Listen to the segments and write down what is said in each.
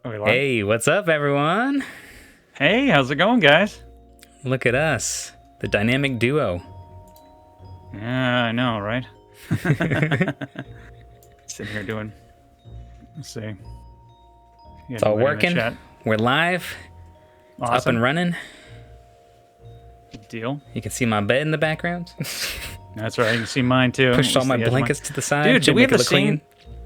Are we live? Hey, what's up, everyone? Hey, how's it going, guys? Look at us, the dynamic duo. Yeah, I know, right? Sitting here doing. Let's see. It's all working. We're live. It's up and running. Good deal. You can see my bed in the background. That's right. You can see mine too. Pushed all my blankets to the side. Dude, do we have the same? Clean.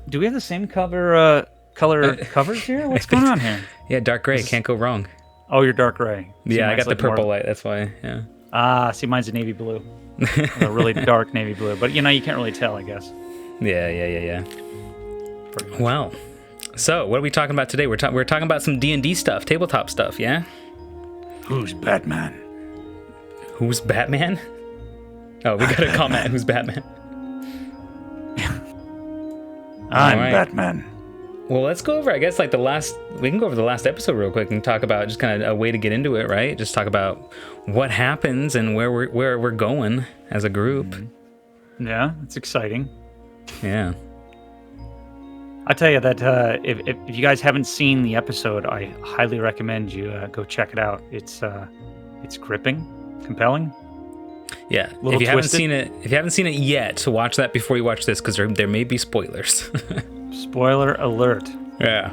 Do we have the same color covers here? What's going on here? Yeah, dark gray. Can't go wrong. Oh, you're dark gray. Yeah, I got the purple light. That's why. Yeah. Ah, see, mine's a navy blue. A really dark navy blue, but you can't really tell, I guess. Yeah. Well, so what are we talking about today? We're talking about some D&D stuff, tabletop stuff. Yeah. Who's Batman? Who's Batman? Oh, we got a comment. Who's Batman? I'm Batman. Well, let's go over, I guess, we can go over the last episode real quick and talk about just kind of a way to get into it, right? Just talk about what happens and where we're going as a group. Mm-hmm. Yeah, it's exciting. Yeah. I tell you that if you guys haven't seen the episode, I highly recommend you go check it out. It's gripping, compelling. Yeah. If you haven't seen it yet, so watch that before you watch this, because there may be spoilers. Spoiler alert. Yeah.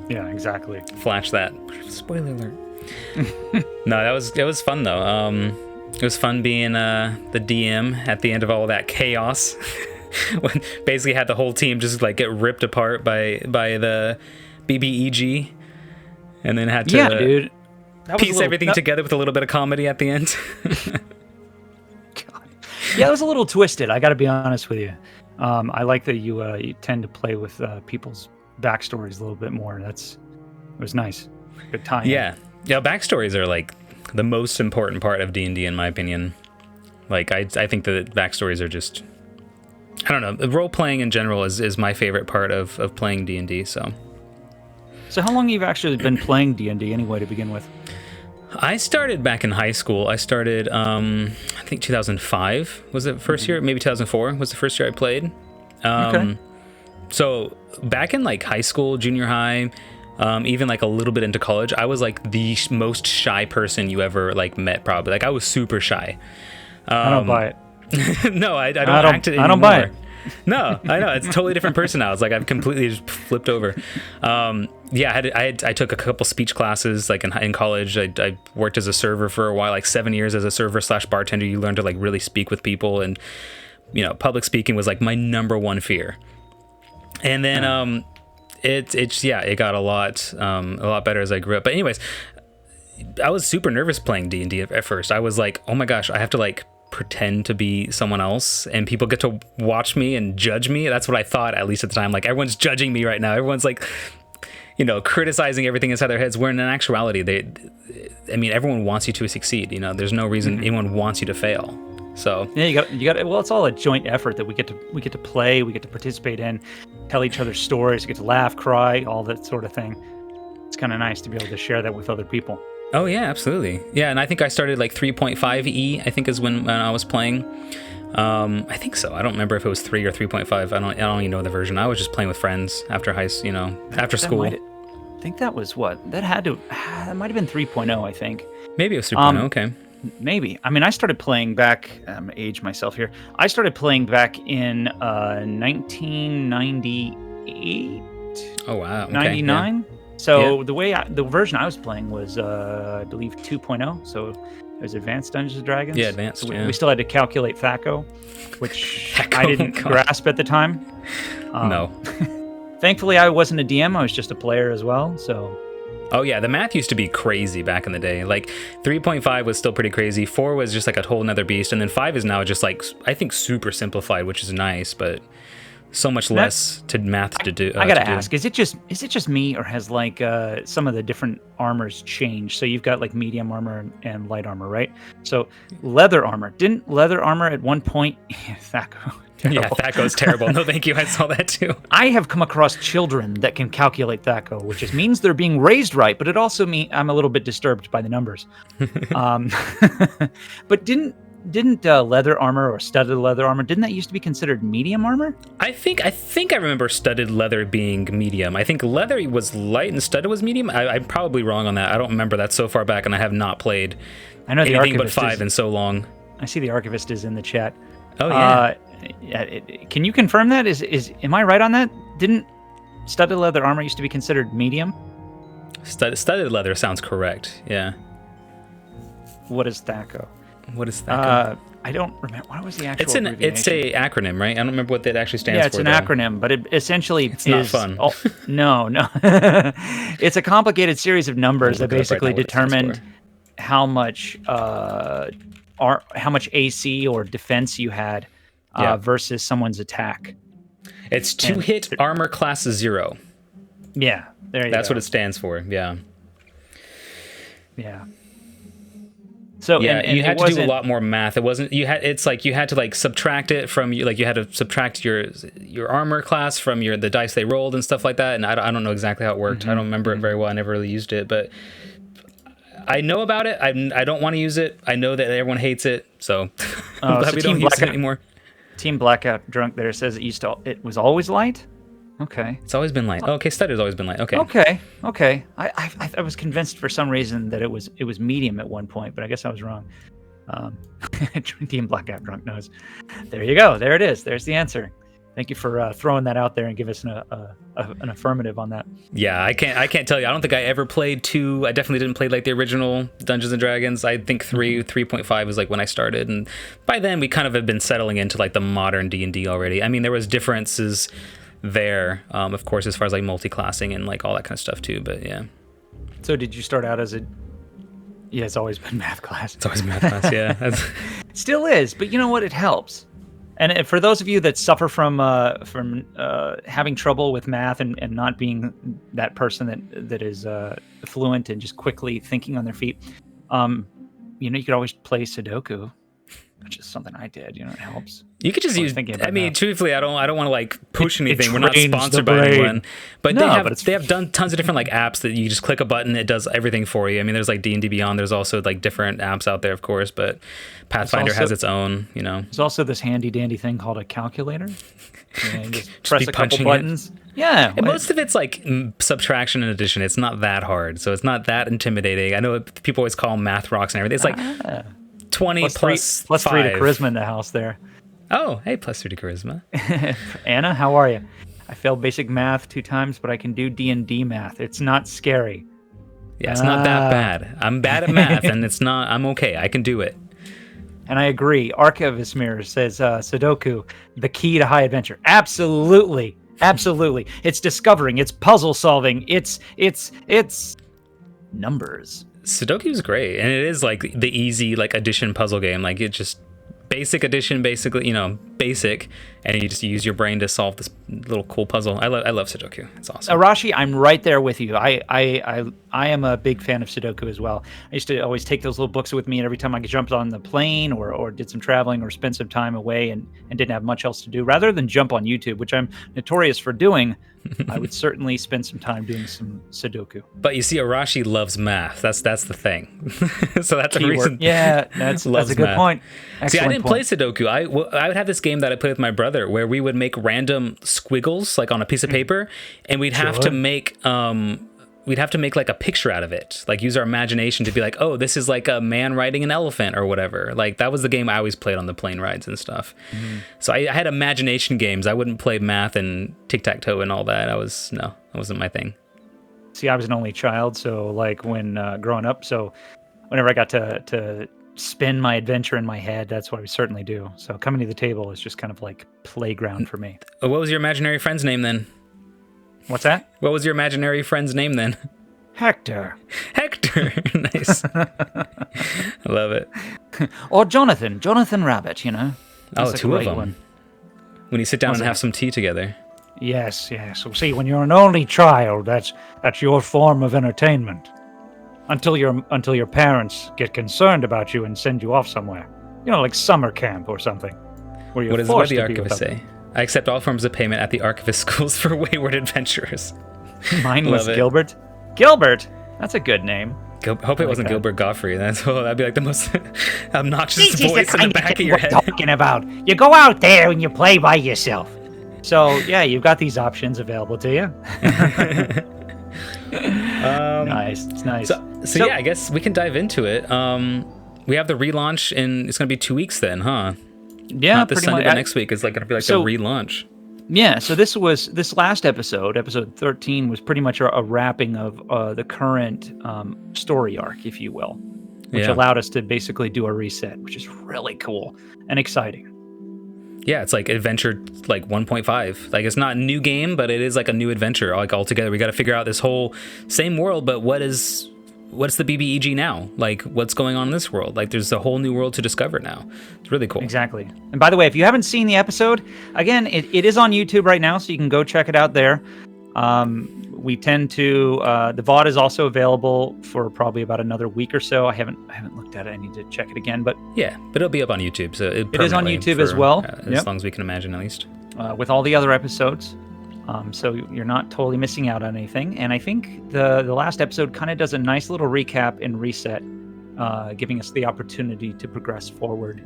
Yeah, exactly. Flash that. Spoiler alert. No, it was fun though. It was fun being the DM at the end of all that chaos. When basically had the whole team just like get ripped apart by the BBEG, and then had to piece everything together with a little bit of comedy at the end. God. Yeah, it was a little twisted. I got to be honest with you. I like that you tend to play with people's backstories a little bit more. It was nice. Good time. Yeah, backstories are like the most important part of D&D in my opinion. Like I think that backstories are just, I don't know, role playing in general is my favorite part of playing D&D. So how long have you actually been playing D&D anyway to begin with? I started back in high school. I started, I think 2005 was the first year. Maybe 2004 was the first year I played. Okay. So back in like high school, junior high, even like a little bit into college, I was like the most shy person you ever like met. Probably like I was super shy. I don't buy it. No, I don't act it anymore. I don't buy it. No, I know it's a totally different person now. It's like I've completely just flipped over. I took a couple speech classes like in college. I worked as a server for a while, like 7 years as a server / bartender. You learn to like really speak with people, and public speaking was like my number one fear. And then it got a lot better as I grew up. But anyways, I was super nervous playing D&D at first. I was like, oh my gosh, I have to like pretend to be someone else and people get to watch me and judge me. That's what I thought, at least at the time. Like everyone's judging me right now. Everyone's like, criticizing everything inside their heads, where in actuality everyone wants you to succeed. There's no reason anyone wants you to fail. So yeah, you got well, it's all a joint effort that we get to play, we get to participate in, tell each other stories, we get to laugh, cry, all that sort of thing. It's kind of nice to be able to share that with other people. Oh yeah, absolutely. Yeah, and I think I started like 3.5 E, I think is when I was playing. I think so. I don't remember if it was 3 or 3.5. I don't even know the version. I was just playing with friends after after school. I think that was what? That might have been 3.0, I think. Maybe it was 3.0, okay. Maybe. I mean, I started playing back, age myself here. I started playing back in 1998. Oh wow. Okay, 99. yeah. So the version I was playing was, I believe, 2.0. So it was Advanced Dungeons and Dragons. Yeah, Advanced. So we still had to calculate THAC0, which I didn't grasp at the time. No. Thankfully, I wasn't a DM. I was just a player as well. So. Oh yeah, the math used to be crazy back in the day. Like 3.5 was still pretty crazy. 4 was just like a whole nother beast, and then 5 is now just like I think super simplified, which is nice, but so much less to math to do. I gotta ask: is it just me, or has like some of the different armors changed? So you've got like medium armor and light armor, right? So leather armor. Didn't leather armor at one point? THAC0. Yeah, THAC0's terrible. No, thank you. I saw that too. I have come across children that can calculate THAC0, which just means they're being raised right, but it also means I'm a little bit disturbed by the numbers. But didn't didn't leather armor or studded leather armor, didn't that used to be considered medium armor? I think I remember studded leather being medium. I think leather was light and studded was medium. I'm probably wrong on that. I don't remember that so far back, and I have not played I know the anything but Archivist 5 in so long. I see the Archivist is in the chat. Oh yeah. Can you confirm that? Am I right on that? Didn't studded leather armor used to be considered medium? Studded leather sounds correct. Yeah. What is THACO? What is that? I don't remember. What was the actual It's abbreviation? a acronym, right? I don't remember what that actually stands for. Yeah, it's an acronym, but it essentially It's not fun. No. It's a complicated series of numbers that Look it up right basically now what it stands determined for. how much AC or defense you had Yeah. versus someone's attack. It's 2-hit armor class 0. Yeah, there you That's go. what it stands for. Yeah. Yeah. So Yeah, and you had it to do a wasn't- lot more math. It wasn't it's like you had to like subtract it from you, like you had to subtract your armor class from the dice they rolled and stuff like that. And I don't know exactly how it worked. I don't remember it very well. I never really used it, but I know about it. I don't want to use it. I know that everyone hates it, so I'm glad so we Team don't use it Blackout- anymore. Team Blackout Drunk there says it was always light. Okay. It's always been light. Oh, okay, studded's always been light. Okay. Okay. I was convinced for some reason that it was medium at one point, but I guess I was wrong. Team Blackout Drunk knows. There you go. There it is. There's the answer. Thank you for throwing that out there and give us an affirmative on that. Yeah, I can't tell you. I don't think I ever played 2. I definitely didn't play like the original Dungeons and Dragons. I think 3.5 was like when I started, and by then we kind of have been settling into like the modern D&D already. I mean, there was differences there, of course, as far as like multi-classing and like all that kind of stuff too. But yeah. So did you start out as a? Yeah, it's always been math class. It's always math class. Yeah. It still is, but you know what? It helps. And for those of you that suffer from having trouble with math and not being that person that is fluent and just quickly thinking on their feet, you could always play Sudoku, which is something I did. It helps. You could just I was use. thinking about I mean, that. truthfully, I don't want to like push It anything. We're not trains the sponsored by brain. anyone, but No, but it's- they have done tons of different like apps that you just click a button, it does everything for you. I mean, there's like D&D Beyond. There's also like different apps out there, of course, but Pathfinder also- has its own. There's also this handy dandy thing called a calculator. You just press be a couple punching it. buttons. Yeah. And most of it's like subtraction and addition. It's not that hard, so it's not that intimidating. I know people always call them math rocks and everything. It's like 20 plus 3 to 5. charisma in the house there. Oh, hey, plus 3 to charisma. Anna, how are you? I failed basic math 2 times, but I can do D&D math. It's not scary. Yeah, it's not that bad. I'm bad at math, and it's not. I'm okay. I can do it. And I agree. Archivist Mirror says Sudoku, the key to high adventure. Absolutely. It's discovering. It's puzzle solving. It's numbers. Sudoku's great, and it is like the easy like addition puzzle game. Like it just basic addition, basically, basic, and you just use your brain to solve this little cool puzzle. I love Sudoku. It's awesome. Arashi, I'm right there with you. I am a big fan of Sudoku as well. I used to always take those little books with me, and every time I jumped on the plane or did some traveling or spent some time away and didn't have much else to do, rather than jump on YouTube, which I'm notorious for doing, I would certainly spend some time doing some Sudoku. But you see, Arashi loves math. That's the thing. So that's the Keyword. reason. Yeah, that's Loves a good math. point. See, I Excellent didn't play Sudoku. I would have this game that I played with my brother where we would make random squiggles like on a piece of paper, and we'd have to make like a picture out of it, like use our imagination to be like, oh, this is like a man riding an elephant or whatever. Like that was the game I always played on the plane rides and stuff. So I had imagination games. I wouldn't play math and tic-tac-toe and all that. That wasn't my thing. See, I was an only child, so like when growing up, so whenever I got to spin my adventure in my head, that's what I would certainly do. So coming to the table is just kind of like playground for me. What was your imaginary friend's name then? What's that? What was your imaginary friend's name then? Hector. Hector. Nice. I love it. Or Jonathan Rabbit, That's Oh, a 2 of great them. one. When you sit down What's and have that? some tea together. Yes. Well, see, when you're an only child, that's your form of entertainment. Until your parents get concerned about you and send you off somewhere. Like summer camp or something. Where you're What does forced the to be with archivist them. say? I accept all forms of payment at the archivist schools for wayward adventurers. Mine was Love it. Gilbert. Gilbert? That's a good name. Hope it wasn't that. Gilbert Gottfried. That'd be like the most obnoxious This is voice the in the kind of back thing of your we're head. talking about. You go out there and you play by yourself. So yeah, you've got these options available to you. Nice, it's nice. So yeah, I guess we can dive into it. We have the relaunch, and it's gonna be 2 weeks then, huh? Yeah, Not this pretty Sunday, much. but next week is like gonna be like the relaunch. Yeah, so this last episode 13, was pretty much a wrapping of the current story arc, if you will, which allowed us to basically do a reset, which is really cool and exciting. Yeah, it's like adventure like 1.5. Like it's not a new game, but it is like a new adventure. Like altogether, we got to figure out this whole same world, but what's the BBEG now? Like what's going on in this world? Like there's a whole new world to discover now. It's really cool. Exactly. And by the way, if you haven't seen the episode, again, it is on YouTube right now, so you can go check it out there. We tend to the VOD is also available for probably about another week or so. I haven't looked at it. I need to check it again, but yeah, but it'll be up on YouTube. So it is on YouTube as well, as long as we can imagine, at least with all the other episodes. So you're not totally missing out on anything. And I think the last episode kind of does a nice little recap and reset, giving us the opportunity to progress forward,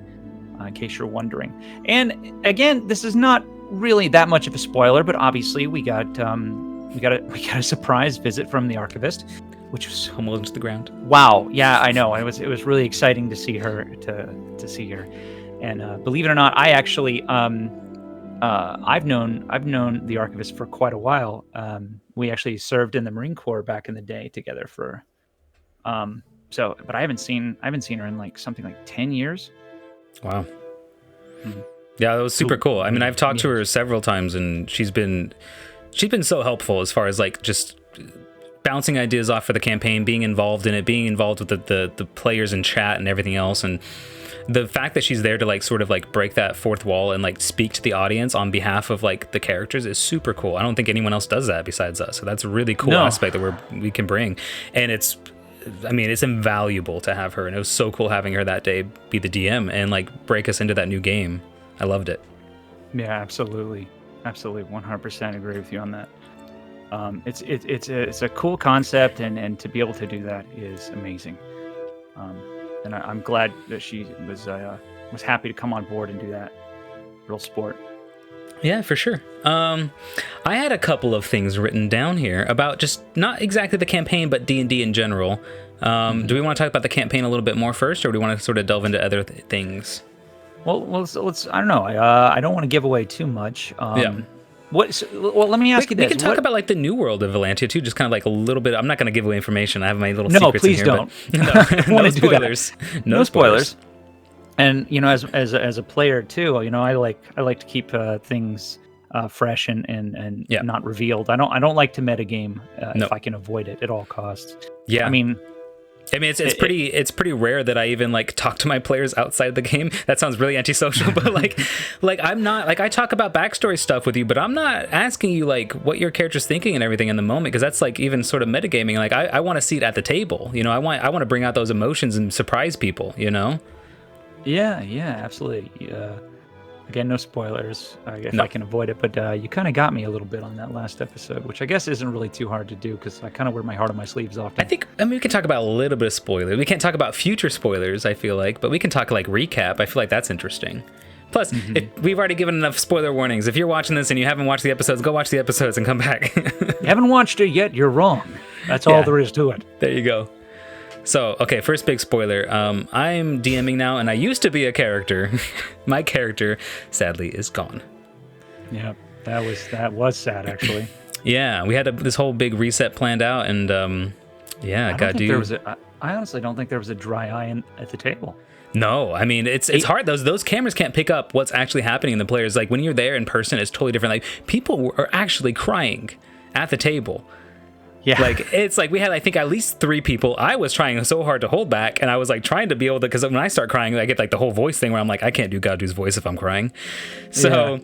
in case you're wondering. And again, this is not really that much of a spoiler, but obviously we got a surprise visit from the archivist, which was humbled into the ground. Wow, yeah, I know. It was really exciting to see her to see her, and believe it or not, I actually I've known the archivist for quite a while. We actually served in the Marine Corps back in the day together for, but I haven't seen her in like something like 10 years. Wow. Mm-hmm. Yeah, that was super cool. I mean, I've talked to her several times, and she's been so helpful as far as like just bouncing ideas off for the campaign, being involved in it, being involved with the players in chat and everything else. And the fact that she's there to like sort of like break that fourth wall and like speak to the audience on behalf of like the characters is super cool. I don't think anyone else does that besides us. So that's a really cool aspect that we can bring. And it's invaluable to have her. And it was so cool having her that day be the DM and like break us into that new game. I loved it. Yeah, absolutely. 100% agree with you on that. It's a cool concept, and to be able to do that is amazing. And I'm glad that she was happy to come on board and do that. Real sport. Yeah, for sure. I had a couple of things written down here about just not exactly the campaign, but D&D in general. Do we want to talk about the campaign a little bit more first, or do we want to sort of delve into other things? Well, let's. I don't know. I don't want to give away too much. Yeah. Let me ask you this. We can talk about like the new world of Valantia too, just kind of like a little bit. I'm not going to give away information. I have my little secrets in here. No, please don't. No spoilers. No spoilers. And as a player too, I like to keep things fresh and not revealed. I don't like to metagame if I can avoid it at all costs. Yeah. I mean, it's pretty rare that I even like talk to my players outside the game. That sounds really antisocial, but like I'm not like, I talk about backstory stuff with you, but I'm not asking you like what your character's thinking and everything in the moment, because that's like even sort of metagaming. Like I want to see it at the table. I want to bring out those emotions and surprise people. Yeah, absolutely. Again, no spoilers if I can avoid it, but you kind of got me a little bit on that last episode, which I guess isn't really too hard to do because I kind of wear my heart on my sleeves often. I mean, we can talk about a little bit of spoilers. We can't talk about future spoilers, I feel like, but we can talk like recap. I feel like that's interesting. Plus, if we've already given enough spoiler warnings. If you're watching this and you haven't watched the episodes, go watch the episodes and come back. You haven't watched it yet, you're wrong. That's all there is to it. There you go. So, okay, first big spoiler. I'm DMing now, and I used to be a character. My character, sadly, is gone. Yeah, that was sad, actually. Yeah, we had this whole big reset planned out, and I honestly don't think there was a dry eye at the table. No, I mean it's hard. Those cameras can't pick up what's actually happening in the players. Like when you're there in person, it's totally different. Like people are actually crying at the table. Yeah. Like it's like we had I think at least 3 people. I was trying so hard to hold back, and I was like trying to be able to, because when I start crying, I get like the whole voice thing where I'm like, I can't do Gadu's voice if I'm crying. So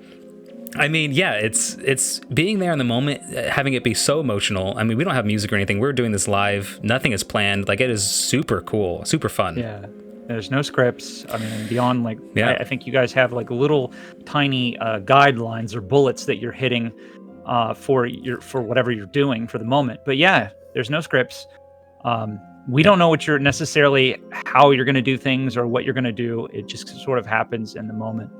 I mean, yeah, it's being there in the moment, having it be so emotional. I mean, we don't have music or anything. We're doing this live. Nothing is planned. Like it is super cool, super fun. Yeah. There's no scripts. I mean, beyond like, I think you guys have like little tiny guidelines or bullets that you're hitting for whatever you're doing for the moment. But yeah, there's no scripts. We don't know what you're necessarily how you're going to do things or what you're going to do. It just sort of happens in the moment.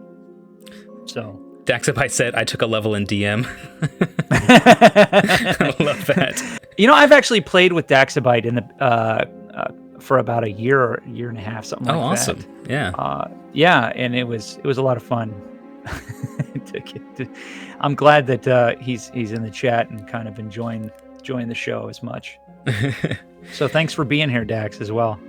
So Daxabite said, I took a level in DM. I love that. You know, I've actually played with Daxabite in the for about a year or a year and a half, something like awesome. that. Yeah. Yeah, and it was a lot of fun. I'm glad that he's in the chat and kind of enjoying the show as much. So thanks for being here, Dax, as well.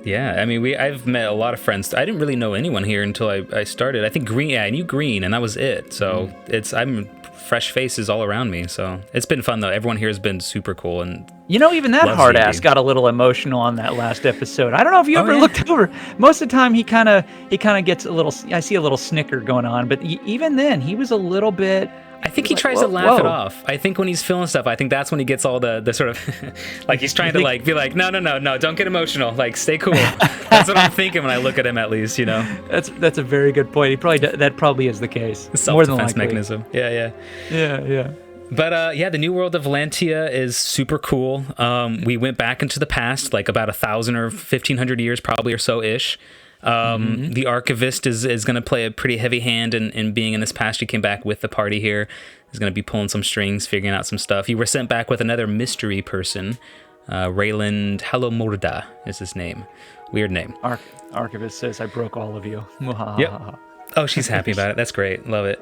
Yeah, I mean, I've met a lot of friends. I didn't really know anyone here until I started. I think Green, I knew Green, and that was it. So I'm fresh faces all around me. So it's been fun though. Everyone here has been super cool, and even that hard ass got a little emotional on that last episode. I don't know if you ever looked over. Most of the time, he kind of gets a little. I see a little snicker going on, but even then, he was a little bit. I think he tries to laugh it off. I think when he's feeling stuff, I think that's when he gets all the sort of like he's trying to like be like, no, don't get emotional. Like, stay cool. That's what I'm thinking when I look at him, at least, That's a very good point. That probably is the case. Self-defense mechanism. Yeah. But the New World of Valentia is super cool. We went back into the past, like about 1,000 or 1,500 years probably or so ish. The archivist is going to play a pretty heavy hand in being in this past. You came back with the party here. He's going to be pulling some strings, figuring out some stuff. You were sent back with another mystery person. Rayland Halomorda is his name. Weird name. Archivist says, I broke all of you. Yep. Oh, she's happy about it. That's great. Love it.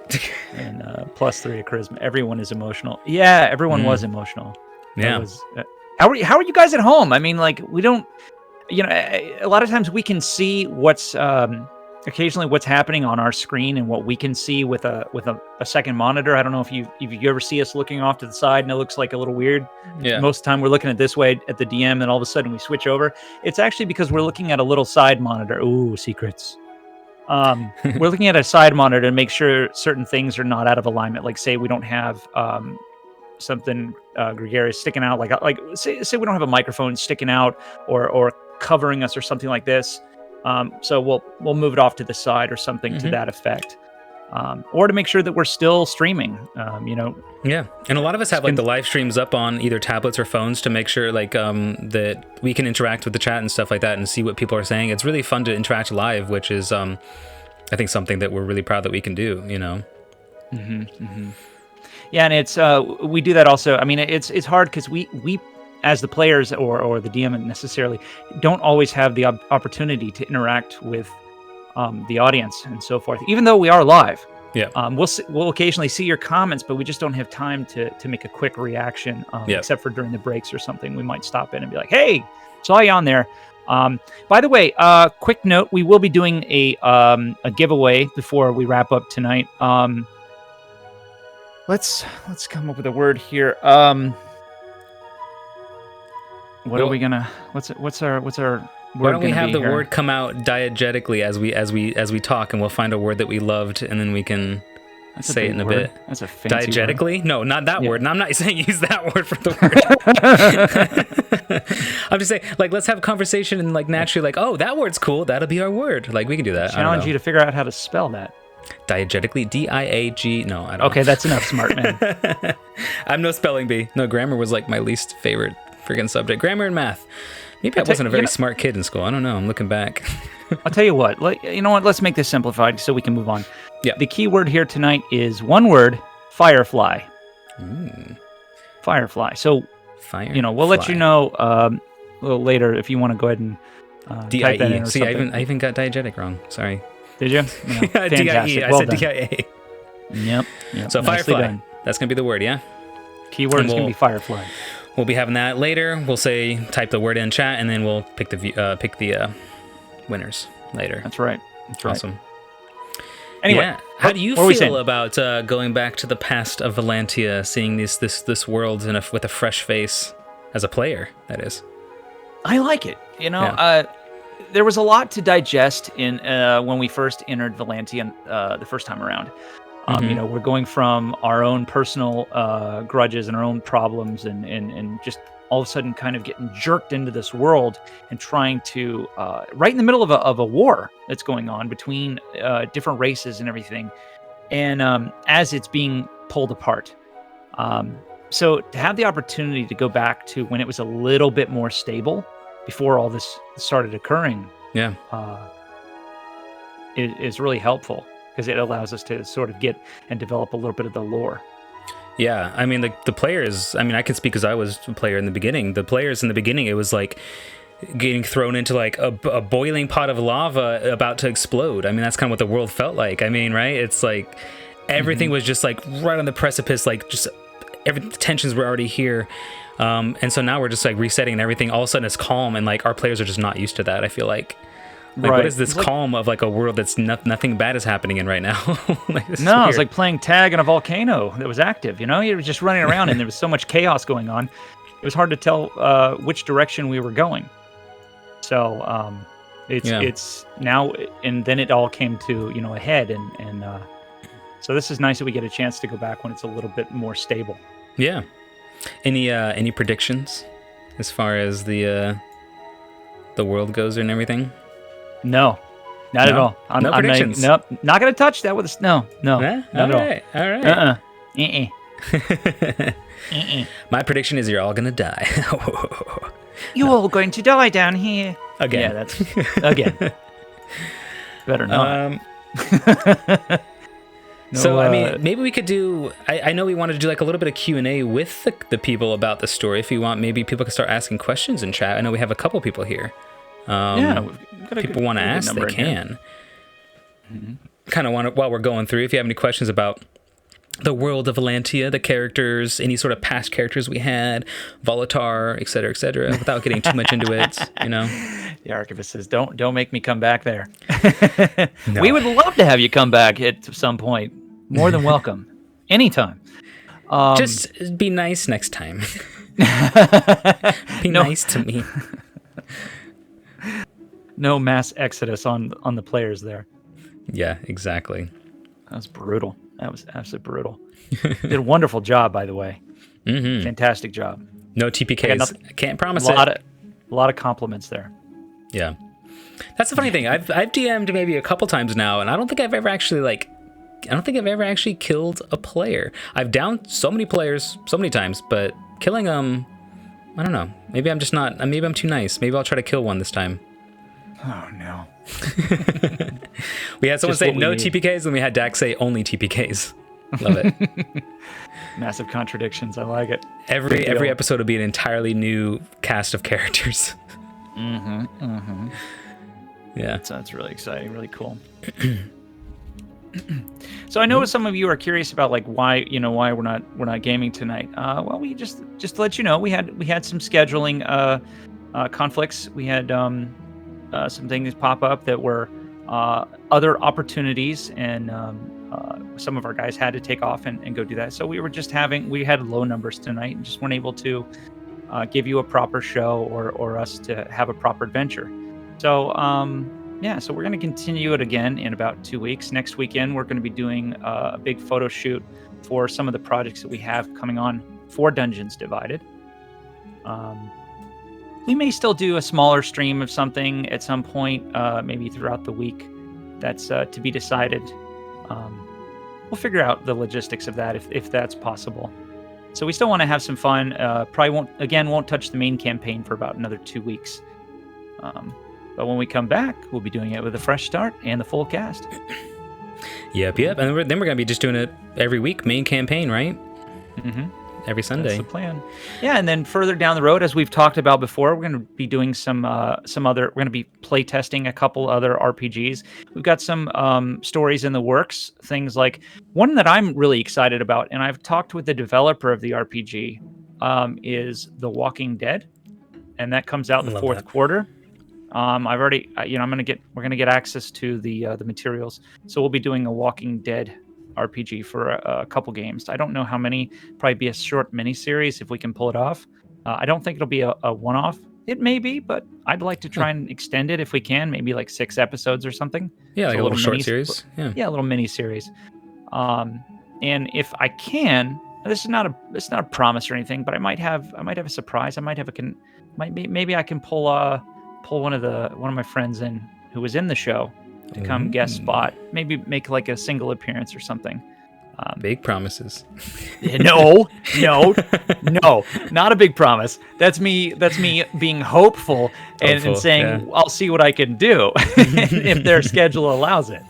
And +3 of charisma. Everyone is emotional. Yeah, everyone was emotional. Yeah. How are you guys at home? I mean, like, we don't... a lot of times we can see what's occasionally what's happening on our screen and what we can see with a second monitor. I don't know if you ever see us looking off to the side and it looks like a little weird. Yeah. Most of the time we're looking at this way at the DM, and all of a sudden we switch over. It's actually because we're looking at a little side monitor. Ooh, secrets. We're looking at a side monitor to make sure certain things are not out of alignment. Like, say we don't have something gregarious sticking out, like say we don't have a microphone sticking out or covering us or something like this. So we'll move it off to the side or something to that effect. Or to make sure that we're still streaming, Yeah, and a lot of us have like the live streams up on either tablets or phones to make sure like that we can interact with the chat and stuff like that and see what people are saying. It's really fun to interact live, which is I think something that we're really proud that we can do. Yeah, and it's we do that also. I mean, it's hard because we as the players or the DM necessarily don't always have the opportunity to interact with the audience and so forth, even though we are live. Yeah. We'll occasionally see your comments, but we just don't have time to make a quick reaction, except for during the breaks or something. We might stop in and be like, hey, saw you on there. By the way, quick note, we will be doing a giveaway before we wrap up tonight. Let's come up with a word here. What are we gonna? What's our word? Why don't we have the here? word come out diegetically as we talk, and we'll find a word that we loved, and then we can say it in a bit. That's a fancy diegetically? word. No, not that word. And I'm not saying use that word for the word. I'm just saying, like, let's have a conversation and like naturally, like, oh, that word's cool. That'll be our word. Like, we can do that. Challenge you to figure out how to spell that. Diegetically, D-I-A-G. No, I don't. Okay, that's enough, smart man. I'm no spelling bee. No, grammar was like my least favorite freaking subject. Grammar and math. Maybe I wasn't a very smart kid in school. I don't know. I'm looking back. I'll tell you what. You know what? Let's make this simplified so we can move on. Yeah. The key word here tonight is one word: firefly. Firefly. So, we'll let you know a little later if you want to go ahead and type that in or See, something. I even got diegetic wrong. Sorry. Did you? No, fantastic. D-I-E. I said D-I-A. Yep. So firefly. Done. That's gonna be the word, yeah. Keyword is gonna be firefly. We'll be having that later. We'll say type the word in chat, and then we'll pick the winners later. That's right. Awesome. Anyway, how do you feel about going back to the past of Valentia, seeing this world with a fresh face as a player? That is. I like it. There was a lot to digest in when we first entered Valentia the first time around. We're going from our own personal grudges and our own problems and just all of a sudden kind of getting jerked into this world and trying to, right in the middle of a war that's going on between different races and everything. And as it's being pulled apart. So to have the opportunity to go back to when it was a little bit more stable before all this started occurring, Yeah. is really helpful because it allows us to sort of get and develop a little bit of the lore. Yeah, I mean, the players, I mean, I can speak because I was a player in the beginning. The players in the beginning, it was like getting thrown into like a boiling pot of lava about to explode. I mean, that's kind of what the world felt like. I mean, right? It's like everything was just like right on the precipice, like just the tensions were already here. And so now we're just like resetting and everything. All of a sudden it's calm, and like our players are just not used to that, I feel like. Like, Right. what is this calm of like a world that's nothing bad is happening in right now? Like, this is No, it's weird. like playing tag in a volcano that was active. You know, you were just running around and there was so much chaos going on. It was hard to tell which direction we were going. So it's now, and then it all came to a head, and so this is nice that we get a chance to go back when it's a little bit more stable. Yeah. Any predictions as far as the world goes and everything? No, not at No? all. No predictions? Nope, not gonna touch that with a no, Yeah? not All at all. right. My prediction is you're all gonna die. You're all going to die down here. Again. Yeah, that's again. Better not. So I mean, maybe we could do. I know we wanted to do like a little bit of Q&A with the people about the story. If you want, maybe people can start asking questions in chat. I know we have a couple people here. Yeah, we've got a People good- want to good ask, they number in here. can. Kind of want to, while we're going through, if you have any questions about the world of Valantia, the characters, any sort of past characters we had, Volatar, et cetera, without getting too much into it, The archivist says, "Don't make me come back there." No. We would love to have you come back at some point. More than welcome, anytime. Just be nice next time. Be No. nice to me. No mass exodus on the players there. Yeah, exactly. That was brutal. That was absolutely brutal. Did a wonderful job, by the way. Mm-hmm. Fantastic job. No TPKs. nothing- I can't promise A it. lot of compliments there. Yeah. That's the funny thing. I've DM'd maybe a couple times now, and I don't think I've ever actually killed a player. I've downed so many players so many times, but killing them, I don't know. Maybe I'm just not. Maybe I'm too nice. Maybe I'll try to kill one this time. Oh no. We had someone Just say what we no need. TPKs, and we had Dax say only TPKs. Love it. Massive contradictions. I like it. Every Good deal. episode will be an entirely new cast of characters. Yeah. So that's really exciting, really cool. So I know some of you are curious about like why we're not gaming tonight. Well, we just to let you know, we had some scheduling conflicts. We had some things pop up that were other opportunities, and some of our guys had to take off and go do that. So we had low numbers tonight and just weren't able to give you a proper show or us to have a proper adventure. So so we're going to continue it again in about 2 weeks. Next weekend, we're going to be doing a big photo shoot for some of the projects that we have coming on for Dungeons Divided. We may still do a smaller stream of something at some point, maybe throughout the week. That's to be decided. We'll figure out the logistics of that if that's possible. So we still want to have some fun. Probably won't touch the main campaign for about another 2 weeks. But when we come back, we'll be doing it with a fresh start and the full cast. Yep. And then we're gonna be just doing it every week, main campaign, right? Mm-hmm. Every Sunday. That's the plan. Yeah, and then further down the road, as we've talked about before, we're going to be doing some other. We're going to be play testing a couple other RPGs. We've got some stories in the works. Things like one that I'm really excited about, and I've talked with the developer of the RPG, is The Walking Dead, and that comes out in the Love fourth that. quarter. We're gonna get access to the materials, so we'll be doing a Walking Dead RPG for a couple games. I don't know how many. Probably be a short mini series if we can pull it off. I don't think it'll be a one-off. It may be, but I'd like to try and extend it if we can. Maybe like 6 episodes or something. Yeah, like So a little short mini- series. Yeah. Yeah, a little mini series. And if I can, this is not a promise or anything, but I might have a surprise. I might have maybe I can pull one of my friends in who was in the show to come guest spot. Maybe make like a single appearance or something. Big promises. No, not a big promise. That's me being hopeful and saying, yeah. I'll see what I can do if their schedule allows it.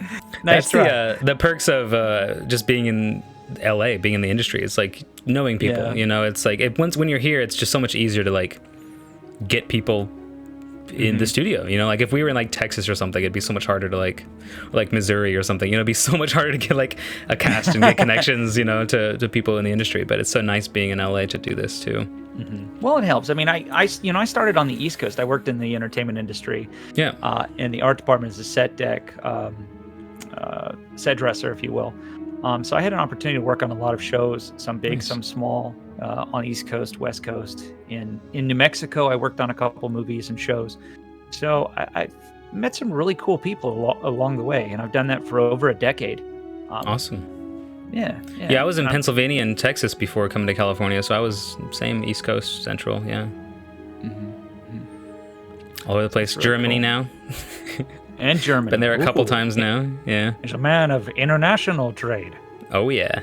Nice try. That's the perks of just being in LA, being in the industry. It's like knowing people, Yeah. you know, it's like when you're here, it's just so much easier to like get people in the studio, you know, like if we were in like Texas or something, it'd be so much harder to like Missouri or something, you know, it'd be so much harder to get like a cast and get connections, you know, to people in the industry. But it's so nice being in LA to do this too. Well, it helps. I mean, I started on the East Coast. I worked in the entertainment industry. Yeah. In the art department as a set deck, set dresser, if you will. So I had an opportunity to work on a lot of shows, some big, some small, on East Coast, West Coast. In New Mexico, I worked on a couple movies and shows. So I've met some really cool people along the way, and I've done that for over a decade. Awesome. Yeah. Yeah, I was in Pennsylvania and Texas before coming to California, so I was same East Coast, Central, yeah. All over the place. Really Germany cool. now. And Germany. Been there a couple Ooh. times now, yeah. He's a man of international trade. Oh yeah.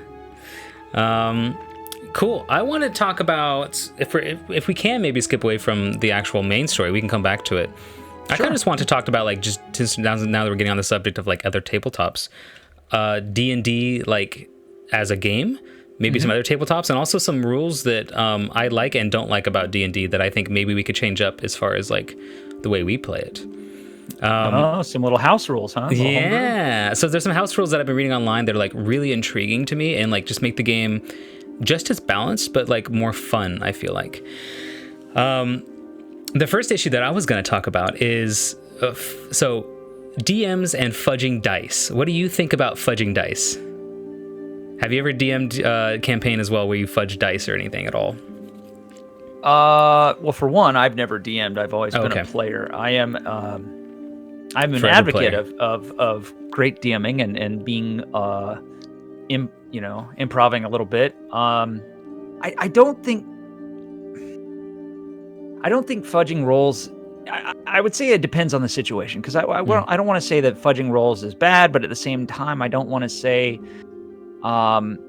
Cool. I want to talk about if we can maybe skip away from the actual main story. We can come back to it. I kind of just want to talk about like just now that we're getting on the subject of like other tabletops, D&D like as a game, maybe some other tabletops, and also some rules that I like and don't like about D&D that I think maybe we could change up as far as like the way we play it. Some little house rules, huh? Yeah. So there's some house rules that I've been reading online that are like really intriguing to me and like just make the game just as balanced, but like more fun, I feel like. The first issue that I was going to talk about is, so DMs and fudging dice. What do you think about fudging dice? Have you ever DM'd a campaign as well where you fudge dice or anything at all? Well, for one, I've never DM'd. I've always been Okay. a player. I'm an Forever advocate player. of great DMing and being improving a little bit. I don't think fudging rolls. I would say it depends on the situation, because I don't want to say that fudging rolls is bad, but at the same time, I don't want to say that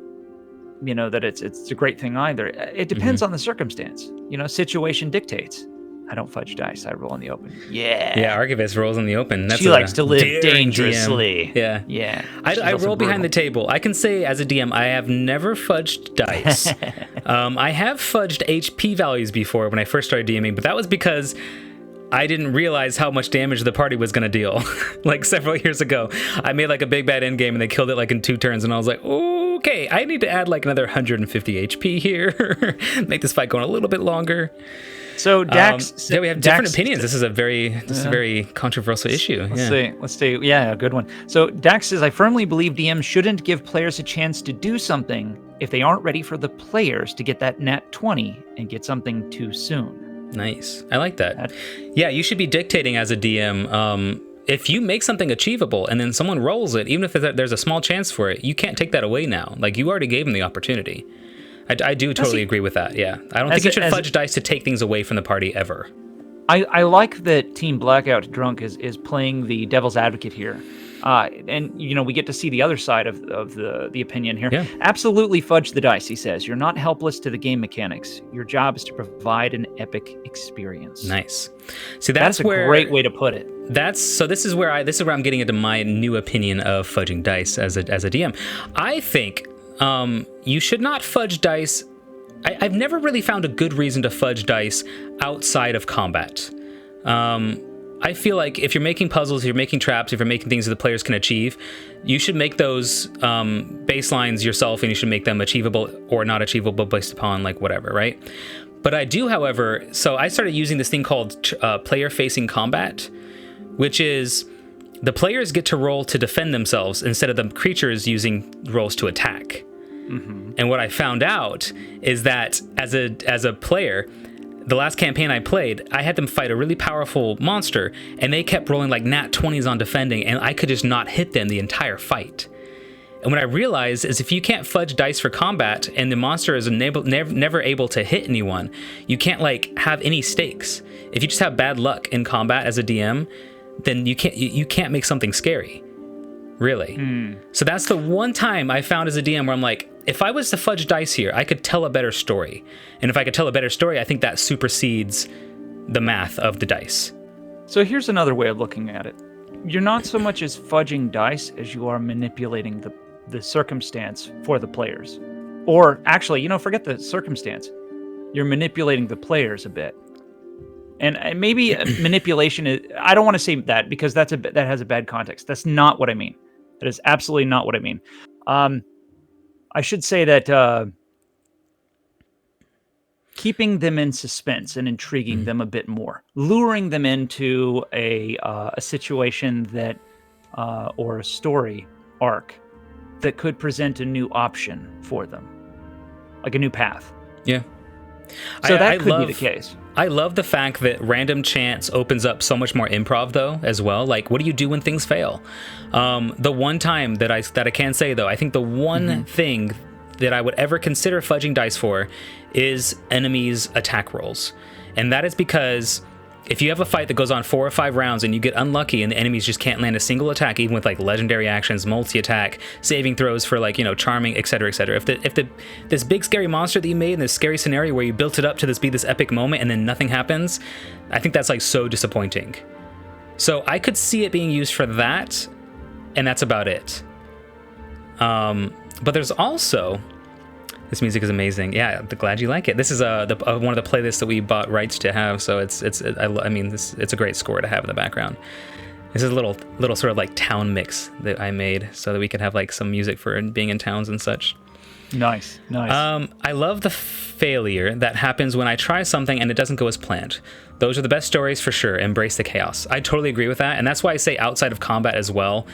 it's a great thing either. It depends on the circumstance. Situation dictates. I don't fudge dice. I roll in the open. Yeah, Archivist rolls in the open. That's she likes to live daring dangerously. DM. Yeah. I roll behind the table. I can say as a DM, I have never fudged dice. I have fudged HP values before when I first started DMing, but that was because I didn't realize how much damage the party was going to deal. Like several years ago, I made like a big bad end game and they killed it like in 2 turns, and I was like, okay, I need to add like another 150 HP here, make this fight go on a little bit longer. So Dax, we have different opinions. This is a very controversial issue. Let's see. Yeah, a good one. So Dax says, I firmly believe DMs shouldn't give players a chance to do something if they aren't ready for the players to get that nat 20 and get something too soon. Nice. I like that. Yeah, you should be dictating as a DM. If you make something achievable and then someone rolls it, even if there's a small chance for it, you can't take that away now. Like, you already gave them the opportunity. I do totally agree with that, yeah. I don't think you should fudge dice to take things away from the party ever. I like that Team Blackout Drunk is playing the devil's advocate here. And we get to see the other side of the opinion here. Yeah. Absolutely fudge the dice, he says. You're not helpless to the game mechanics. Your job is to provide an epic experience. Nice. See, that's a great way to put it. This is where I'm getting into my new opinion of fudging dice as a DM. I think you should not fudge dice. I've never really found a good reason to fudge dice outside of combat. I feel like if you're making puzzles, if you're making traps, if you're making things that the players can achieve, you should make those baselines yourself, and you should make them achievable or not achievable based upon like whatever, right? But I do, however, so I started using this thing called player-facing combat, which is the players get to roll to defend themselves instead of the creatures using rolls to attack. Mm-hmm. And what I found out is that as a player, the last campaign I played, I had them fight a really powerful monster, and they kept rolling like nat 20s on defending, and I could just not hit them the entire fight. And what I realized is if you can't fudge dice for combat and the monster is never able to hit anyone, you can't like have any stakes. If you just have bad luck in combat as a DM, then you can't make something scary. really. So that's the one time I found as a DM where I'm like, if I was to fudge dice here, I could tell a better story. And if I could tell a better story, I think that supersedes the math of the dice. So here's another way of looking at it. You're not so much as fudging dice as you are manipulating the circumstance for the players. Or actually, forget the circumstance. You're manipulating the players a bit. And maybe manipulation is, I don't want to say that because that has a bad context. That's not what I mean. That is absolutely not what I mean. I should say that keeping them in suspense and intriguing them a bit more, luring them into a situation that or a story arc that could present a new option for them, like a new path. Yeah. So that could be the case. I love the fact that random chance opens up so much more improv, though, as well. Like, what do you do when things fail? The one time that I can say, though, I think the one thing that I would ever consider fudging dice for is enemies' attack rolls. And that is because if you have a fight that goes on 4 or 5 rounds and you get unlucky and the enemies just can't land a single attack, even with like legendary actions, multi-attack, saving throws for like, charming, etc., etc. If this big scary monster that you made in this scary scenario where you built it up to be this epic moment and then nothing happens, I think that's like so disappointing. So I could see it being used for that, and that's about it. But there's also, this music is amazing. Yeah, glad you like it. This is one of the playlists that we bought rights to have, so it's a great score to have in the background. This is a little sort of like town mix that I made so that we could have like some music for being in towns and such. Nice. I love the failure that happens when I try something and it doesn't go as planned. Those are the best stories for sure. Embrace the chaos. I totally agree with that, and that's why I say outside of combat as well.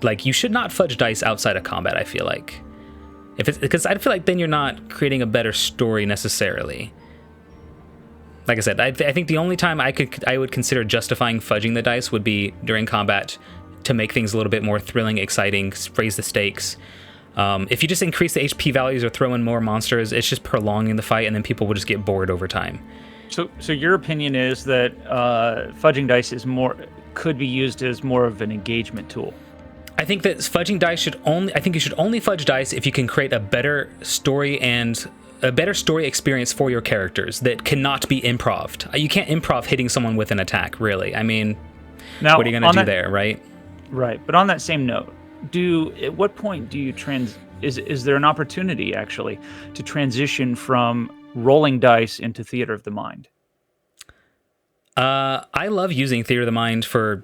Like, you should not fudge dice outside of combat, I feel like. Because I feel like then you're not creating a better story necessarily. Like I said, I think the only time I would consider justifying fudging the dice would be during combat to make things a little bit more thrilling, exciting, raise the stakes. If you just increase the HP values or throw in more monsters, it's just prolonging the fight, and then people will just get bored over time. So your opinion is that fudging dice could be used as more of an engagement tool. I think that fudging dice you should only fudge dice if you can create a better story and a better story experience for your characters that cannot be improved. You can't improv hitting someone with an attack, really. I mean, now, what are you going to do there, right? Right. But on that same note, at what point do you is there an opportunity actually to transition from rolling dice into theater of the mind? I love using theater of the mind for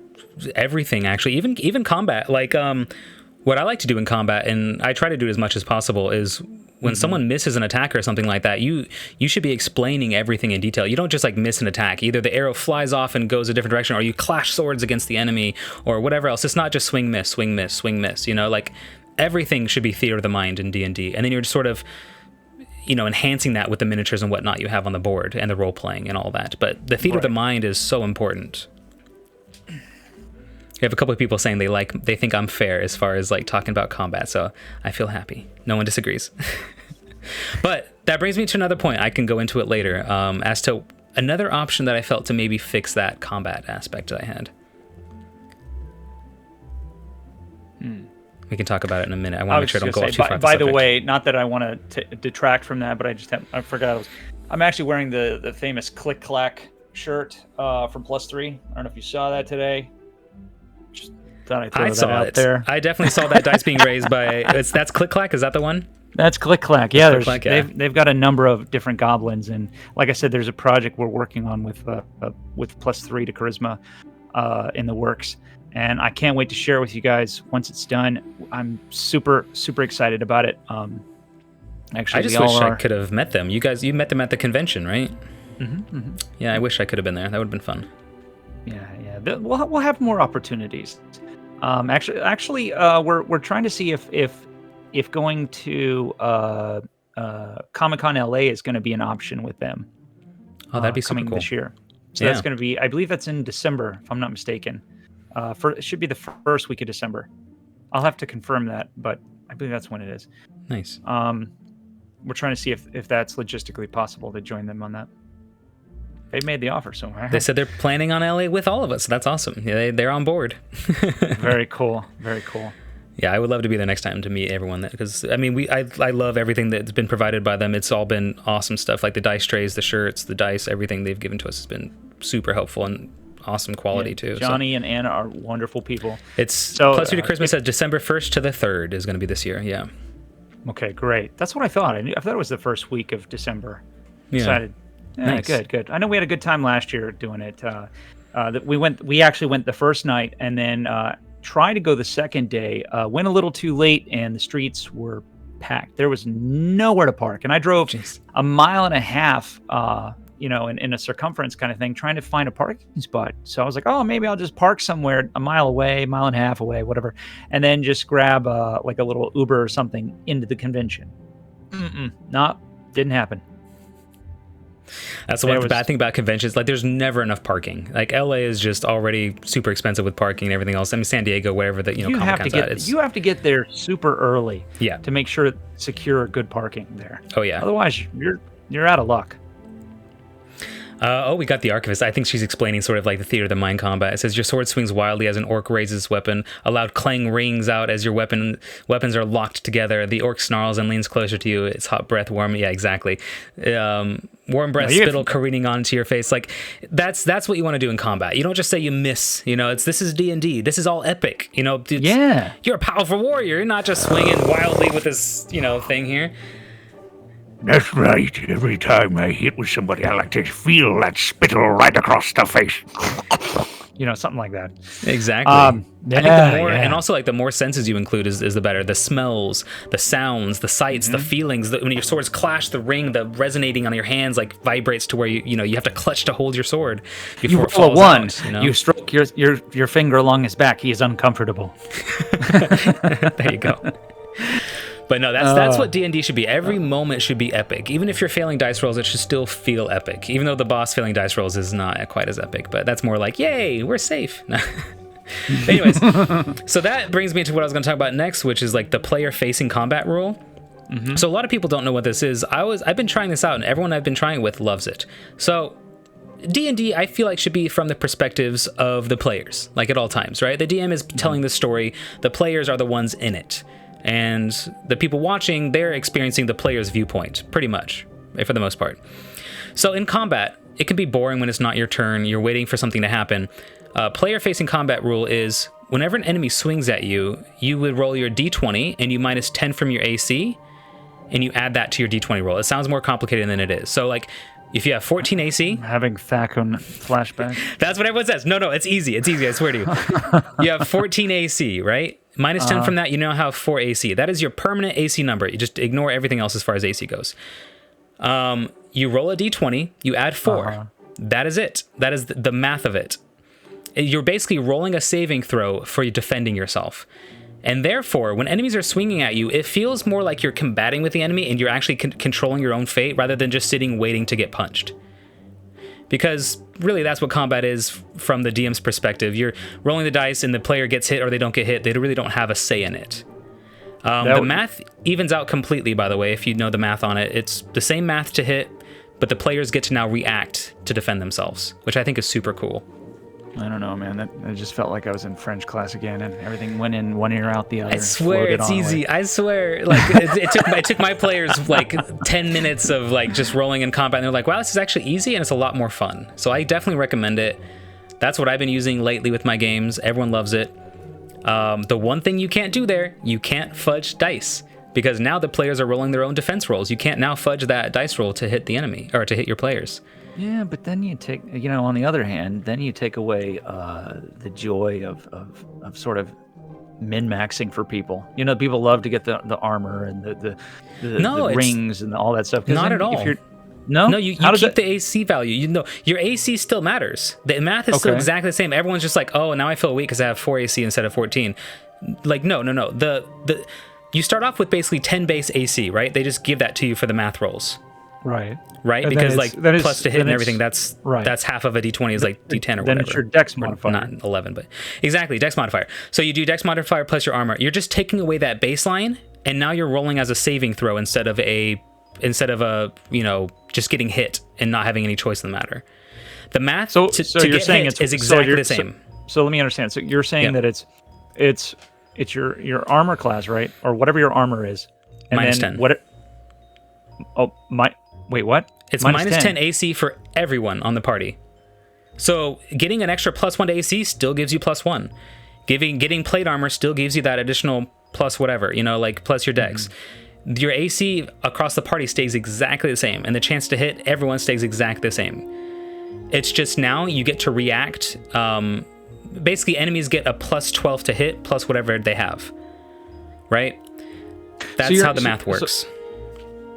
everything, actually, even combat. Like, what I like to do in combat, and I try to do as much as possible, is when someone misses an attack or something like that, you should be explaining everything in detail. You don't just like miss an attack. Either the arrow flies off and goes a different direction, or you clash swords against the enemy, or whatever else. It's not just swing, miss, swing, miss, swing, miss. Like, everything should be theater of the mind in D&D, and then you're just sort of enhancing that with the miniatures and whatnot you have on the board and the role playing and all that. But the theater of the mind is so important. We have a couple of people saying they think I'm fair as far as like talking about combat, so I feel happy. No one disagrees. But that brings me to another point. I can go into it later as to another option that I felt to maybe fix that combat aspect that I had. We can talk about it in a minute. I want to make sure I don't go off too far. By the way, not that I want to detract from that, but I forgot. I'm actually wearing the famous Click Clack shirt from +3. I don't know if you saw that today. Just thought I'd throw that out there. I definitely saw that dice being raised by. That's Click Clack. Is that the one? That's Click Clack. Yeah, Click-Clack, yeah. They've got a number of different goblins, and like I said, there's a project we're working on with +3 to Charisma in the works. And I can't wait to share with you guys once it's done. I'm super, super excited about it. Actually, I just wish I could have met them. You met them at the convention, right? Mm-hmm. Yeah, I wish I could have been there. That would have been fun. Yeah. We'll have more opportunities. Actually, we're trying to see if going to Comic-Con LA is going to be an option with them. Oh, that'd be super coming cool this year. So that's going to be, I believe that's in December, if I'm not mistaken. It should be the first week of December. I'll have to confirm that, but I believe that's when it is. Nice. We're trying to see if that's logistically possible to join them on that. They made the offer, so they said they're planning on LA with all of us. That's awesome. Yeah, they're on board. Very cool. Very cool. Yeah, I would love to be there next time to meet everyone, because I mean, I love everything that's been provided by them. It's all been awesome stuff, like the dice trays, the shirts, the dice, everything they've given to us has been super helpful and awesome quality too. Johnny and Anna are wonderful people. It's Plus 3 to Christmas at December 1st to the 3rd is going to be this year. Yeah. Okay, great. That's what I thought. I thought it was the first week of December. Yeah. Excited. Yeah, Nice. Good. I know we had a good time last year doing it. We actually went the first night and then tried to go the second day. Went a little too late and the streets were packed. There was nowhere to park, and I drove a mile and a half. In a circumference kind of thing, trying to find a parking spot. So I was like, oh, maybe I'll just park somewhere a mile away, mile and a half away, whatever, and then just grab like a little Uber or something into the convention. No, didn't happen. That's the one bad thing about conventions. Like, there's never enough parking. Like, LA is just already super expensive with parking and everything else. I mean, San Diego, wherever that Comic-Con's at. You have to get there super early. Yeah. To make sure secure good parking there. Oh yeah. Otherwise, you're out of luck. We got the Archivist. I think she's explaining sort of like the theater of the mind combat. It says your sword swings wildly as an orc raises weapon. A loud clang rings out as your weapons are locked together. The orc snarls and leans closer to you. Its hot breath warm. Yeah, exactly. Warm breath, spittle careening onto your face. Like that's what you want to do in combat. You don't just say you miss. This is D&D. This is all epic. You're a powerful warrior. You're not just swinging wildly with this thing here. That's right. Every time I hit with somebody, I like to feel that spittle right across the face. Something like that. Exactly. I think the more, and also like the more senses you include is the better. The smells, the sounds, the sights, the feelings. When your swords clash, the ring, the resonating on your hands like vibrates to where you have to clutch to hold your sword before it falls out. You stroke your finger along his back. He is uncomfortable. There you go. But no, that's what D&D should be. Every moment should be epic. Even if you're failing dice rolls, it should still feel epic. Even though the boss failing dice rolls is not quite as epic, but that's more like, yay, we're safe. Anyways, so that brings me to what I was going to talk about next, which is like the player-facing combat rule. Mm-hmm. So a lot of people don't know what this is. I've been trying this out, and everyone I've been trying it with loves it. So D&D, I feel like, should be from the perspectives of the players, like at all times, right? The DM is telling the story. The players are the ones in it. And the people watching, they're experiencing the player's viewpoint, pretty much, for the most part. So in combat, it can be boring when it's not your turn. You're waiting for something to happen. Player-facing combat rule is whenever an enemy swings at you, you would roll your d20 and you minus 10 from your AC, and you add that to your d20 roll. It sounds more complicated than it is. So, like, if you have 14 AC... Having Thakun flashback. That's what everyone says. No, it's easy. It's easy, I swear to you. You have 14 AC, right? Minus 10 from that, you now have 4 AC. That is your permanent AC number. You just ignore everything else as far as AC goes. You roll a d20, you add 4. That is it. That is the math of it. You're basically rolling a saving throw for you defending yourself. And therefore, when enemies are swinging at you, it feels more like you're combating with the enemy and you're actually controlling your own fate rather than just sitting waiting to get punched. Because really, that's what combat is from the DM's perspective. You're rolling the dice and the player gets hit or they don't get hit. They really don't have a say in it. The math evens out completely, by the way, if you know the math on it. It's the same math to hit, but the players get to now react to defend themselves, which I think is super cool. I don't know, man. I just felt like I was in French class again, and everything went in one ear out the other. I swear it's easy. I swear, like it took my players like 10 minutes of like just rolling in combat, and they're like, "Wow, this is actually easy, and it's a lot more fun." So I definitely recommend it. That's what I've been using lately with my games. Everyone loves it. The one thing you can't do there, you can't fudge dice, because now the players are rolling their own defense rolls. You can't now fudge that dice roll to hit the enemy or to hit your players. Yeah, but then you take, on the other hand, then you take away the joy of sort of min-maxing for people. People love to get the armor and the rings and all that stuff. Not at all. If no, you keep the AC value. Your AC still matters. The math is still exactly the same. Everyone's just like, oh, now I feel weak because I have 4 AC instead of 14. Like, no. You start off with basically 10 base AC, right? They just give that to you for the math rolls. Right. And because plus to hit and everything, that's half of a d20 is like d10 or whatever. Then it's your dex modifier. Not 11, but exactly, dex modifier. So you do dex modifier plus your armor. You're just taking away that baseline, and now you're rolling as a saving throw instead of a just getting hit and not having any choice in the matter. The math to you're get saying hit is exactly the same. So let me understand. So you're saying that it's it's your armor class, right? Or whatever your armor is. And Minus then 10. What? Wait, what? It's minus 10 AC for everyone on the party. So getting an extra +1 to AC still gives you +1. Getting plate armor still gives you that additional plus whatever, like plus your dex. Your AC across the party stays exactly the same, and the chance to hit everyone stays exactly the same. It's just now you get to react. Basically, enemies get a +12 to hit plus whatever they have. Right? That's how the math works.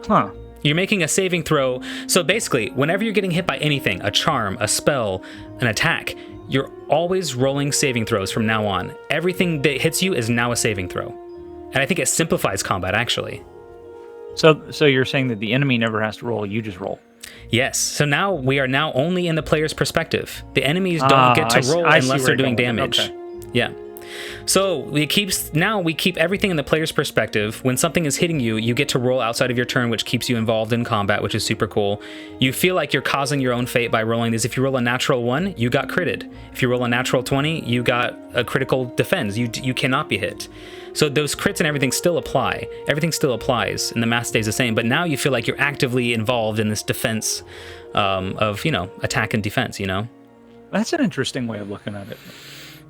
Huh. You're making a saving throw. So basically, whenever you're getting hit by anything, a charm, a spell, an attack, you're always rolling saving throws from now on. Everything that hits you is now a saving throw. And I think it simplifies combat, actually. So you're saying that the enemy never has to roll, you just roll. Yes. So now we are now only in the player's perspective. The enemies don't get to roll unless they're doing damage. Okay. Yeah. So we keep everything in the player's perspective. When something is hitting you, you get to roll outside of your turn, which keeps you involved in combat, which is super cool. You feel like you're causing your own fate by rolling these. If you roll a natural 1, you got critted. If you roll a natural 20, you got a critical defense. You cannot be hit. So those crits and everything still apply. Everything still applies, and the math stays the same. But now you feel like you're actively involved in this defense of attack and defense. That's an interesting way of looking at it.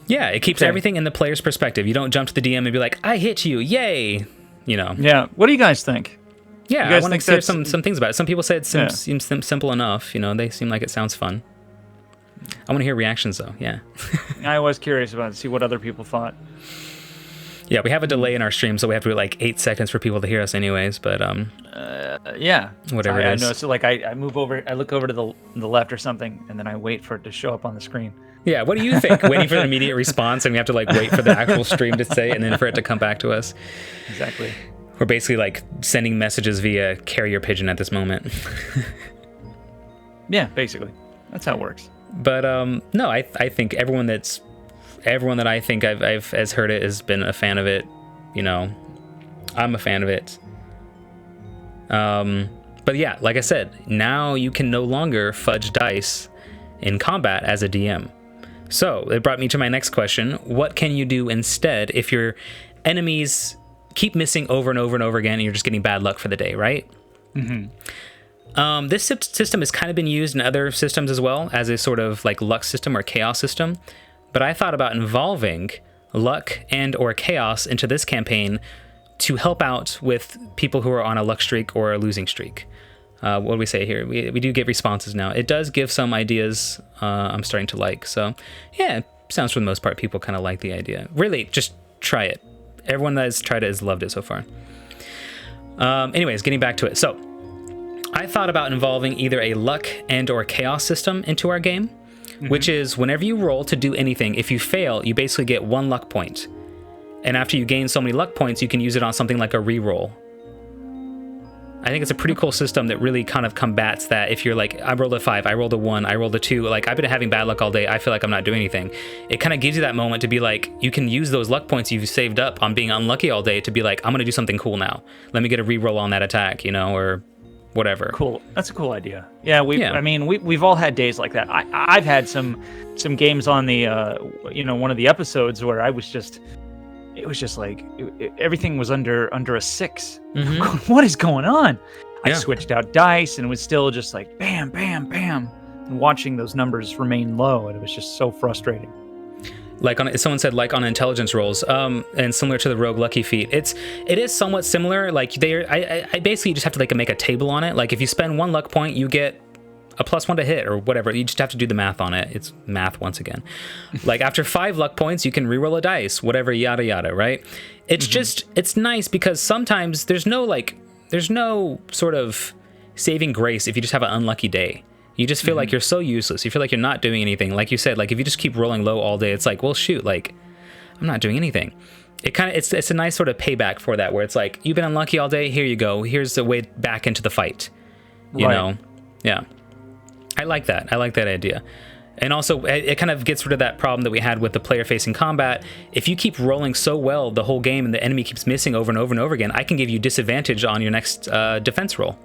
Yeah, it keeps everything in the player's perspective. You don't jump to the DM and be like, "I hit you, yay!" Yeah. What do you guys think? Yeah, I want to hear some things about it. Some people say it seems simple enough. They seem like it sounds fun. I want to hear reactions though. Yeah. I was curious about it, see what other people thought. Yeah, we have a delay in our stream, so we have to wait like 8 seconds for people to hear us, anyways. But yeah, whatever it is. I know. So like, I move over, I look over to the left or something, and then I wait for it to show up on the screen. Yeah, what do you think? Waiting for the immediate response, and we have to like wait for the actual stream to say, and then for it to come back to us. Exactly. We're basically like sending messages via carrier pigeon at this moment. Yeah, basically, that's how it works. But no, I think everyone that I think I've has heard it has been a fan of it. I'm a fan of it. But yeah, like I said, now you can no longer fudge dice in combat as a DM. So it brought me to my next question. What can you do instead if your enemies keep missing over and over and over again and you're just getting bad luck for the day, right? Mm-hmm. This system has kind of been used in other systems as well as a sort of like luck system or chaos system. But I thought about involving luck and or chaos into this campaign to help out with people who are on a luck streak or a losing streak. What do we say here? We do get responses now. It does give some ideas I'm starting to like. So yeah, it sounds for the most part people kind of like the idea. Really, just try it. Everyone that has tried it has loved it so far. Anyways, getting back to it. So I thought about involving either a luck and or chaos system into our game, which is whenever you roll to do anything, if you fail, you basically get 1 luck point. And after you gain so many luck points, you can use it on something like a reroll. I think it's a pretty cool system that really kind of combats that. If you're like, I rolled a 5, I rolled a 1, I rolled a 2, like I've been having bad luck all day, I feel like I'm not doing anything. It kind of gives you that moment to be like, you can use those luck points you've saved up on being unlucky all day to be like, I'm going to do something cool now. Let me get a reroll on that attack, or whatever. Cool. That's a cool idea. Yeah, I mean, we've all had days like that. I've had some games on the one of the episodes where it was just like everything was under a 6. Mm-hmm. What is going on? Yeah. I switched out dice and it was still just like bam, bam, bam, and watching those numbers remain low, and it was just so frustrating. Like someone said, like on intelligence rolls, and similar to the Rogue Lucky feat, it is somewhat similar. Like I basically just have to like make a table on it. Like if you spend 1 luck point, you get a +1 to hit or whatever. You just have to do the math on it. It's math once again. Like after 5 luck points, you can reroll a dice, whatever, yada yada, right? It's just, it's nice because sometimes there's no sort of saving grace if you just have an unlucky day. You just feel like you're so useless. You feel like you're not doing anything. Like you said, like if you just keep rolling low all day, it's like, well, shoot, like I'm not doing anything. It's a nice sort of payback for that, where it's like, you've been unlucky all day. Here you go. Here's the way back into the fight. You know? Yeah. I like that. I like that idea. And also, it kind of gets rid of that problem that we had with the player-facing combat. If you keep rolling so well the whole game and the enemy keeps missing over and over and over again, I can give you disadvantage on your next defense roll.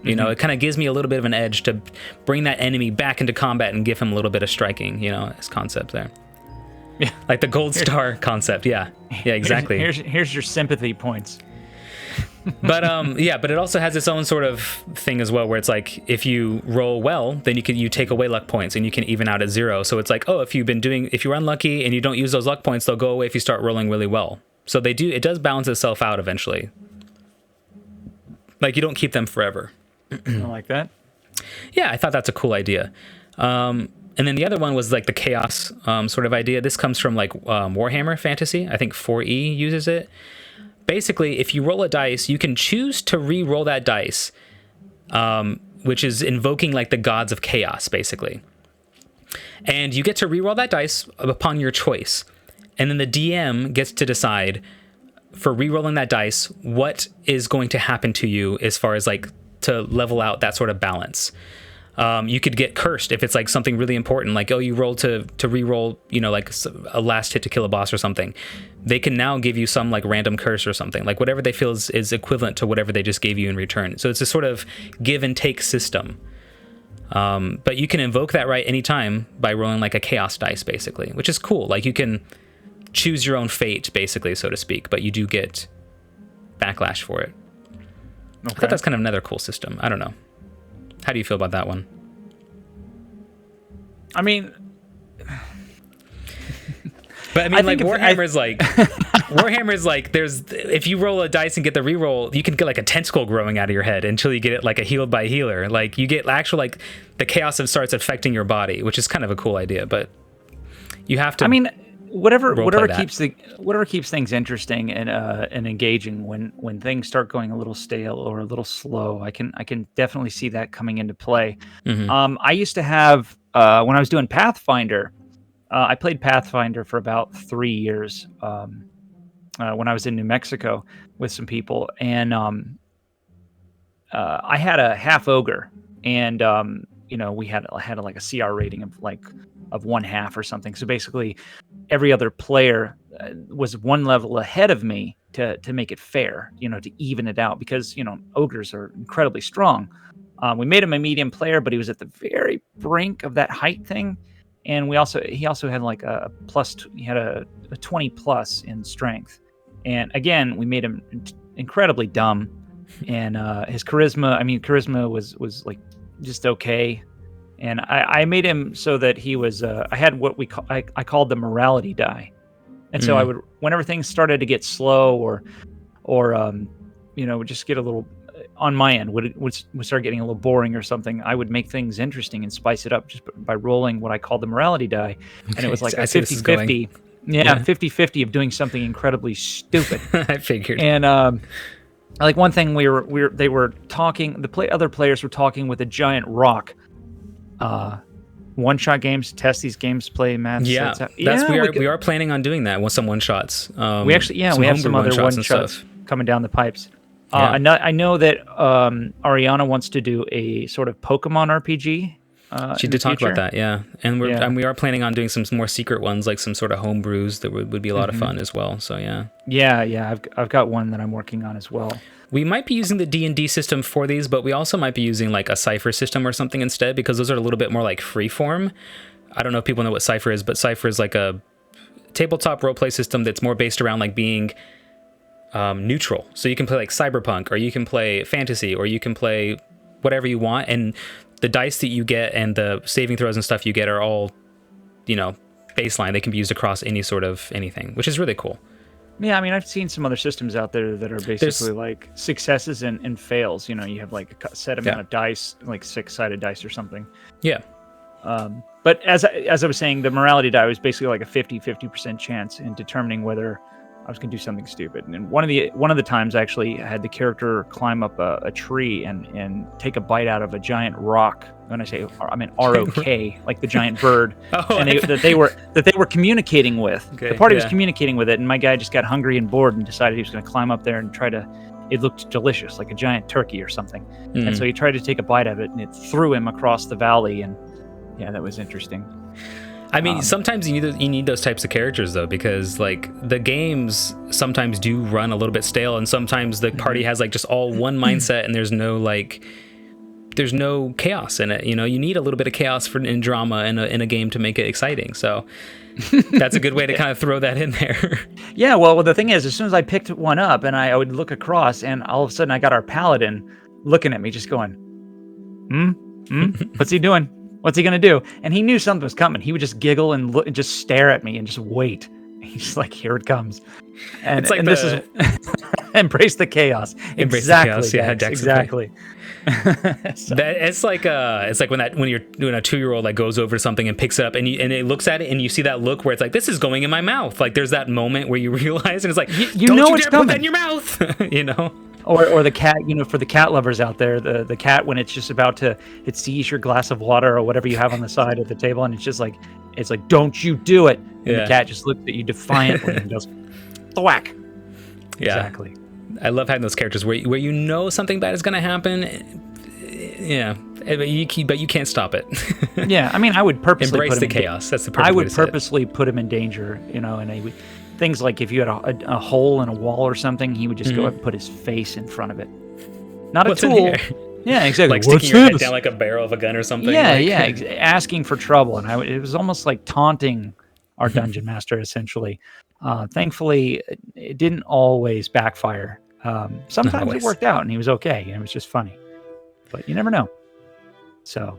It kind of gives me a little bit of an edge to bring that enemy back into combat and give him a little bit of striking, as concept there. Like the gold star concept. Yeah, exactly. Here's your sympathy points. But but it also has its own sort of thing as well, where it's like if you roll well, then you take away luck points and you can even out at 0. So it's like, oh, if you're unlucky and you don't use those luck points, they'll go away if you start rolling really well. So it does balance itself out eventually. Like you don't keep them forever. I like that. Yeah, I thought that's a cool idea. And then the other one was like the chaos sort of idea. This comes from like Warhammer Fantasy. I think 4E uses it. Basically, if you roll a dice, you can choose to re-roll that dice, which is invoking like the gods of chaos, basically. And you get to re-roll that dice upon your choice. And then the DM gets to decide for re-rolling that dice what is going to happen to you as far as like to level out that sort of balance. You could get cursed if it's like something really important, like, oh, you roll to re-roll, like a last hit to kill a boss or something. They can now give you some like random curse or something, like whatever they feel is equivalent to whatever they just gave you in return. So it's a sort of give and take system. But you can invoke that right anytime by rolling like a chaos dice, basically, which is cool. Like you can choose your own fate, basically, so to speak, but you do get backlash for it. Okay. I thought that's kind of another cool system. I don't know. How do you feel about that one? I mean, like Warhammer is like there's if you roll a dice and get the reroll, you can get like a tentacle growing out of your head until you get it like a healed by healer. Like you get actual like the chaos starts affecting your body, which is kind of a cool idea, but you have to. I mean, whatever keeps things interesting and engaging when things start going a little stale or a little slow, I can definitely see that coming into play. Mm-hmm. I used to have when I was doing Pathfinder, I played Pathfinder for about 3 years when I was in New Mexico with some people, and I had a half ogre, and we had like a CR rating of 1/2 or something. So basically, every other player was one level ahead of me to make it fair, to even it out, because ogres are incredibly strong. We made him a medium player, but he was at the very brink of that height thing, and he also had like a 20 plus in strength, and again we made him incredibly dumb, and his charisma was like just okay. And I made him so that he was. I had what I called the morality die, and so I would, whenever things started to get slow or just get a little on my end, would start getting a little boring or something, I would make things interesting and spice it up just by rolling what I called the morality die, and it was like a 50-50. Yeah, 50-50 of doing something incredibly stupid. I figured. And like one thing they were talking. Other players were talking with a giant rock. One-shot games, test these games, play match. Yeah, we are planning on doing that with some one-shots. We have some other one-shots coming down the pipes. I know that Ariana wants to do a sort of Pokemon RPG. She did talk about that, yeah. And we are planning on doing some more secret ones, like some sort of home brews that would be a lot of fun as well. So yeah. Yeah. I've got one that I'm working on as well. We might be using the D&D system for these, but we also might be using like a Cypher system or something instead, because those are a little bit more like freeform. I don't know if people know what Cypher is, but Cypher is like a tabletop roleplay system that's more based around like being neutral. So you can play like Cyberpunk, or you can play fantasy, or you can play whatever you want, and the dice that you get and the saving throws and stuff you get are all, baseline. They can be used across any sort of anything, which is really cool. Yeah, I mean, I've seen some other systems out there that are basically like successes and fails. You have like a set amount of dice, like 6-sided dice or something. Yeah. But as I was saying, the morality die was basically like a 50% chance in determining whether I was going to do something stupid. And one of the times I actually had the character climb up a tree and take a bite out of a giant rock. When I say I mean ROK, like the giant bird, and that they were communicating with. Okay, the party was communicating with it, and my guy just got hungry and bored and decided he was going to climb up there and try to. It looked delicious, like a giant turkey or something, and so he tried to take a bite of it, and it threw him across the valley, and yeah, that was interesting. I mean, sometimes you need those types of characters though, because like the games sometimes do run a little bit stale, and sometimes the party has like just all one mindset, and there's no like there's no chaos in it. You know, you need a little bit of chaos in drama in a game to make it exciting. So that's a good way to kind of throw that in there. Yeah, well, the thing is, as soon as I picked one up and I would look across, and all of a sudden I got our paladin looking at me, just going, what's he doing? What's he gonna do? And he knew something was coming. He would just giggle and look and just stare at me and just wait. He's like, here it comes. And, It's like and this is embrace the chaos. Embrace the Exactly, chaos, yeah, guys, Dex, exactly. So- That it's like when you're doing a 2-year-old like goes over to something and picks it up and it looks at it and you see that look where it's like, this is going in my mouth. Like there's that moment where you realize and it's like, you don't know you it's dare put that coming. in your mouth. You know. Or the cat, for the cat lovers out there, the cat when it's just about to it sees your glass of water or whatever you have on the side of the table, and it's like don't you do it. And Yeah. the cat just looks at you defiantly and goes thwack. Yeah. Exactly. I love having those characters where you know something bad is going to happen. Yeah, but you can't stop it. Yeah, I mean, I would purposely Embrace put the him in chaos. That's the perfect I way would to say it. purposely put him in danger, and things like if you had a hole in a wall or something, he would just go up and put his face in front of it. Not What's a in tool. here? Yeah, exactly. Like What's sticking your head this? down like a barrel of a gun or something. Yeah, like, yeah, asking for trouble, and it was almost like taunting our dungeon master, essentially. Thankfully, it didn't always backfire. Sometimes always. it worked out, and he was okay, and it was just funny. But you never know. So,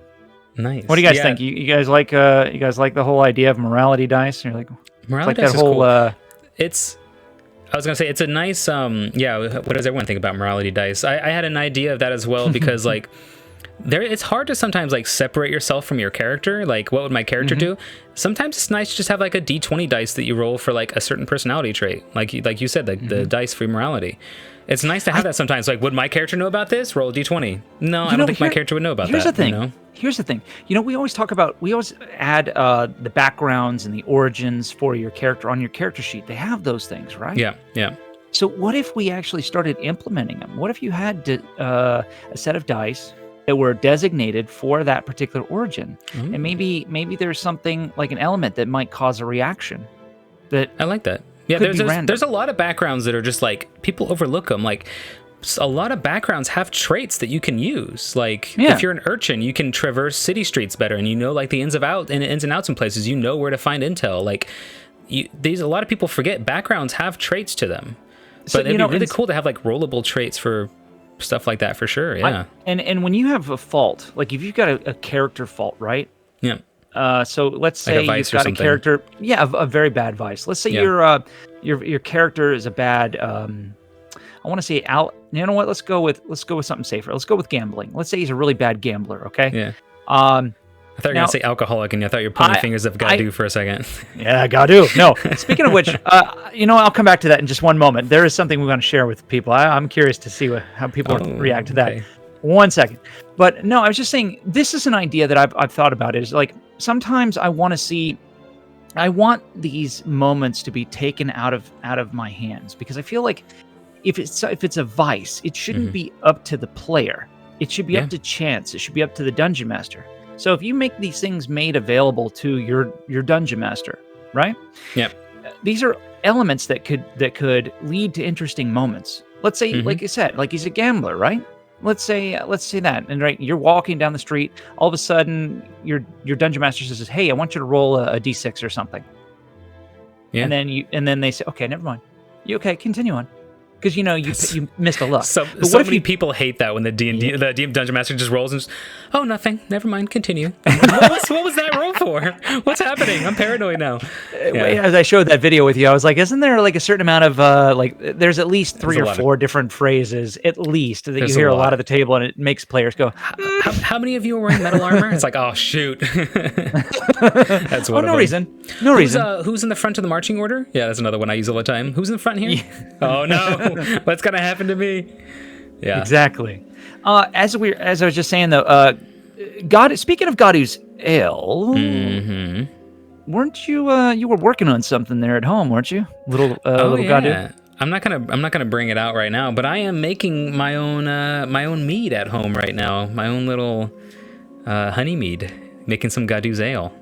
Nice. what do you guys Yeah, think? You guys like the whole idea of morality dice? You're like, Morality like dice that is whole. cool. I was gonna say it's a nice yeah, what does everyone think about morality dice? I had an idea of that as well because like it's hard to sometimes like separate yourself from your character. Like what would my character do? Sometimes it's nice to just have like a D20 dice that you roll for like a certain personality trait. Like you said, the dice for morality. It's nice to have that sometimes. Like, would my character know about this? Roll a D20. No, I don't think my character would know about here's that. the thing. You know? Here's the thing. We always add the backgrounds and the origins for your character on your character sheet. They have those things, right? Yeah, yeah. So what if we actually started implementing them? What if you had a set of dice that were designated for that particular origin, and maybe there's something like an element that might cause a reaction. That I like that. Yeah, could be random. there's a lot of backgrounds that are just like people overlook them. Like a lot of backgrounds have traits that you can use. Like Yeah. if you're an urchin, you can traverse city streets better, and you know like the ins and outs in places. You know where to find intel. Like a lot of people forget backgrounds have traits to them. So, But it'd be really and- cool to have like rollable traits for stuff like that for sure. Yeah, and when you have a fault, like if you've got a character fault, right? yeah. So let's Like a say vice you've or got a something. character, a very bad vice. Let's say Yeah. your character is a bad. I want to say out. You know what? Let's go with something safer. Let's go with gambling. Let's say he's a really bad gambler. Okay. Yeah. Um. I thought you were Now- gonna say alcoholic, and I thought you were pointing I- fingers at Gadu for a second. Yeah, gotta do. No. Speaking of which, I'll come back to that in just one moment. There is something we want to share with people. I'm curious to see how people react to that. okay. 1 second. But no, I was just saying this is an idea that I've thought about. Is like sometimes I want these moments to be taken out of my hands, because I feel like if it's a vice, it shouldn't be up to the player. It should be Yeah. up to chance. It should be up to the dungeon master. So if you make these things made available to your dungeon master, right? Yep. These are elements that could lead to interesting moments. Let's say, like you said, like he's a gambler, right? Let's say that, and right, you're walking down the street. All of a sudden, your dungeon master says, "Hey, I want you to roll a d6 or something." Yeah. And then they say, "Okay, never mind. You okay? Continue on." Because you missed a luck. So But what if many you- people hate that when the DM dungeon master just rolls and just, oh, nothing, never mind, continue. what was that roll for? What's happening? I'm paranoid now. Yeah. As I showed that video with you, I was like, "Isn't there like a certain amount of There's at least three There's a or lot of- four different phrases, at least, that There's you hear a a lot lot. at the table, and it makes players go, How many of you are wearing metal armor? It's like, oh shoot. That's "Oh, one of no them. reason, no reason." Who's in the front of the marching order? Yeah, that's another one I use all the time. Who's in front here? Oh no, what's gonna happen to me? Yeah, Exactly. As I was just saying though, God. Speaking of Gadu's ale, weren't you? You were working on something there at home, weren't you? Little Gadu. I'm not gonna bring it out right now, but I am making my own mead at home right now. My own little honey mead, making some Gadu's ale.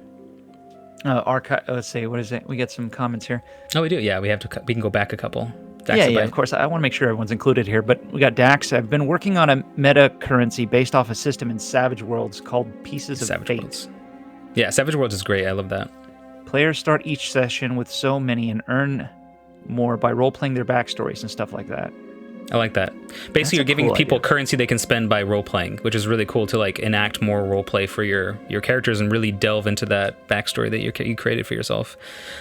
Let's see. What is it? We got some comments here. Oh, we do. Yeah, we can go back a couple. Yeah, of course. I want to make sure everyone's included here, but we got Dax. I've been working on a meta currency based off a system in Savage Worlds called Pieces of Savage Fate. Worlds. Yeah, Savage Worlds is great. I love that. Players start each session with so many and earn more by role-playing their backstories and stuff like that. I like that. Basically, you're giving people currency they can spend by role-playing, which is really cool to like enact more role-play for your characters and really delve into that backstory that you created for yourself.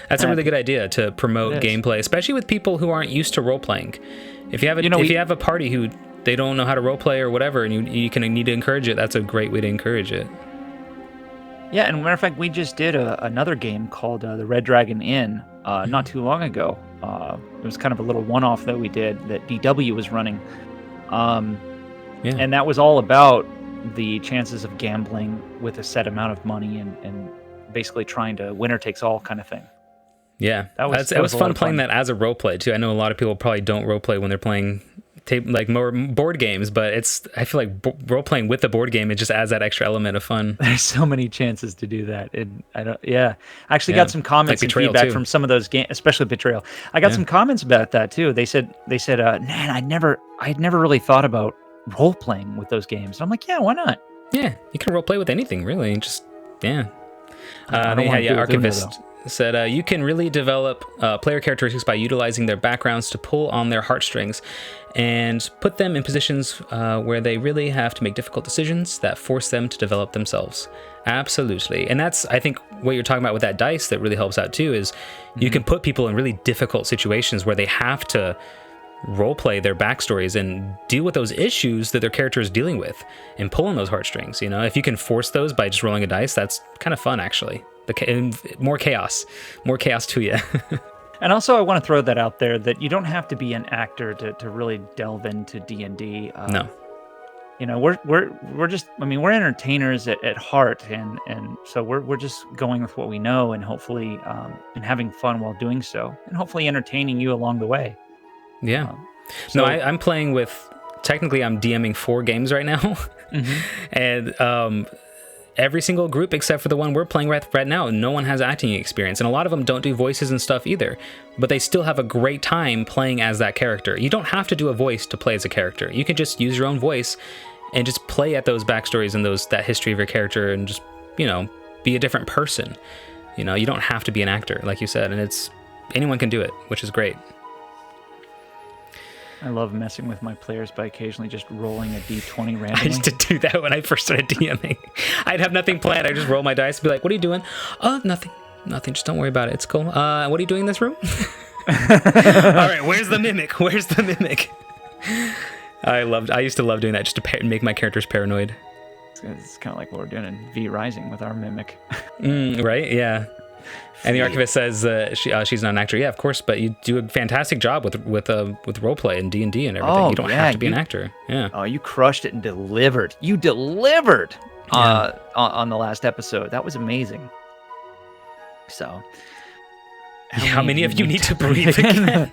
That's a really good idea to promote gameplay, especially with people who aren't used to role-playing. If you have you have a party who they don't know how to role-play or whatever, and you can need to encourage it, that's a great way to encourage it. Yeah, and matter of fact, we just did another game called the Red Dragon Inn not too long ago. It was kind of a little one-off that we did that DW was running. And that was all about the chances of gambling with a set amount of money and basically trying to winner takes all kind of thing. Yeah, it was fun playing that as a role play too. I know a lot of people probably don't role play when they're playing like more board games, but I feel like role playing with the board game, it just adds that extra element of fun. There's so many chances to do that. I actually got some comments and feedback from some of those games, especially Betrayal. I got some comments about that too. They said, man, I'd never really thought about role playing with those games. And I'm like, yeah, why not? Yeah, you can role play with anything really. Just Archivist said you can really develop player characteristics by utilizing their backgrounds to pull on their heartstrings and put them in positions where they really have to make difficult decisions that force them to develop themselves. Absolutely. And that's, I think, what you're talking about with that dice that really helps out too, is you can put people in really difficult situations where they have to role play their backstories and deal with those issues that their character is dealing with and pull on those heartstrings. You know, if you can force those by just rolling a dice, that's kind of fun actually. More chaos to you. And also, I want to throw that out there that you don't have to be an actor to really delve into D&D. No. You know, we're just, we're entertainers at heart, and so we're just going with what we know, and hopefully, and having fun while doing so, and hopefully entertaining you along the way. Yeah. I'm playing with. Technically, I'm DMing 4 games right now, and every single group except for the one we're playing right now, no one has acting experience, and a lot of them don't do voices and stuff either, but they still have a great time playing as that character. You don't have to do a voice to play as a character. You can just use your own voice and just play at those backstories and that history of your character, and just, be a different person. You don't have to be an actor, like you said, and anyone can do it, which is great. I love messing with my players by occasionally just rolling a d20 randomly. I used to do that when I first started DMing. I'd have nothing planned. I'd just roll my dice and be like, what are you doing? Oh, nothing. Just don't worry about it. It's cool. What are you doing in this room? All right, where's the mimic? I used to love doing that, just to make my characters paranoid. It's kind of like what we're doing in V Rising with our mimic. Right? Yeah. And the Archivist says she's not an actor. Yeah, of course, but you do a fantastic job with roleplay and D&D and everything. You don't have to be an actor. Yeah. Oh, you crushed it and delivered. You delivered on the last episode. That was amazing. So, how many of you need to breathe again?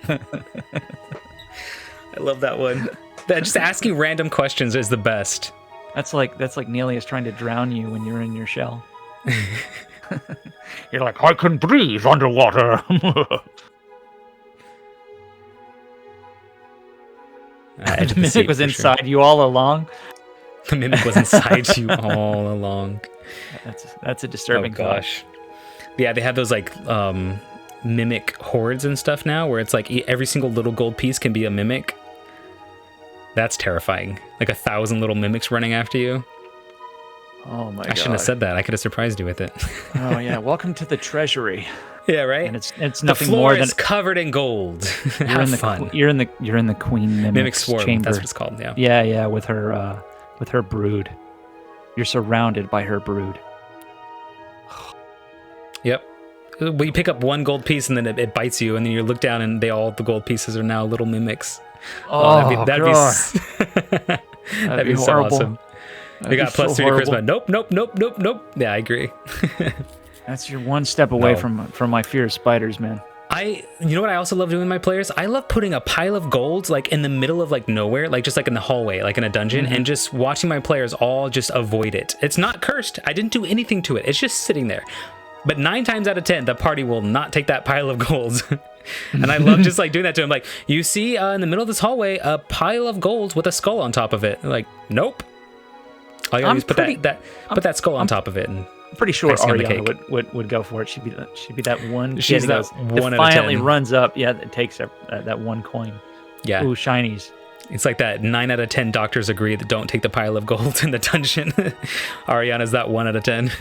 I love that one. Just asking random questions is the best. That's like Nelius trying to drown you when you're in your shell. You're like, I can breathe underwater. The mimic was inside you all along. The mimic was inside you all along. That's a disturbing gosh. Yeah, they have those like mimic hordes and stuff now, where it's like every single little gold piece can be a mimic. That's terrifying. Like 1,000 little mimics running after you. Oh my god. I shouldn't have said that. I could have surprised you with it. Oh yeah, welcome to the treasury. Yeah, right. And it's nothing the floor more than is covered in gold. Have fun. You're in the Queen Mimic's Swarm. chamber. That's what it's called. Yeah. Yeah, with her brood. You're surrounded by her brood. Yep. Well, you pick up one gold piece and then it bites you, and then you look down and all the gold pieces are now little mimics. That'd be so awesome. We got plus 3 to charisma. Nope. Yeah, I agree. That's your one step away from my fear of spiders, man. You know what I also love doing with my players? I love putting a pile of gold like in the middle of like nowhere, like just like in the hallway, like in a dungeon, and just watching my players all just avoid it. It's not cursed. I didn't do anything to it. It's just sitting there. But 9 times out of 10, the party will not take that pile of gold. And I love just like doing that to him. Like, you see in the middle of this hallway a pile of gold with a skull on top of it. Like, nope. All you gotta do is put that skull on top of it, and pretty sure icing on the Ariana would go for it. She'd be that one. She's kid that goes, 1 out of defiantly 10. runs up. Yeah, it takes that one coin. Yeah. Ooh, shinies. It's like that 9 out of 10 doctors agree that don't take the pile of gold in the dungeon. Ariana's that 1 out of 10.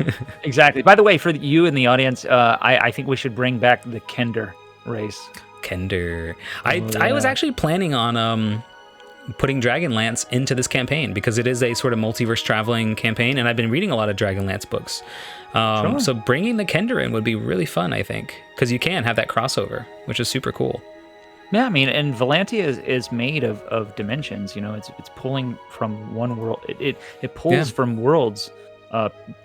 Exactly. By the way, for you in the audience, I think we should bring back the Kender race. Kender. Oh, I was yeah. actually planning on putting Dragonlance into this campaign because it is a sort of multiverse traveling campaign, and I've been reading a lot of Dragonlance books. Sure. So bringing the Kender in would be really fun, I think, because you can have that crossover, which is super cool. Yeah, I mean, and Valantia is made of dimensions. You know, it's pulling from one world. It pulls from worlds,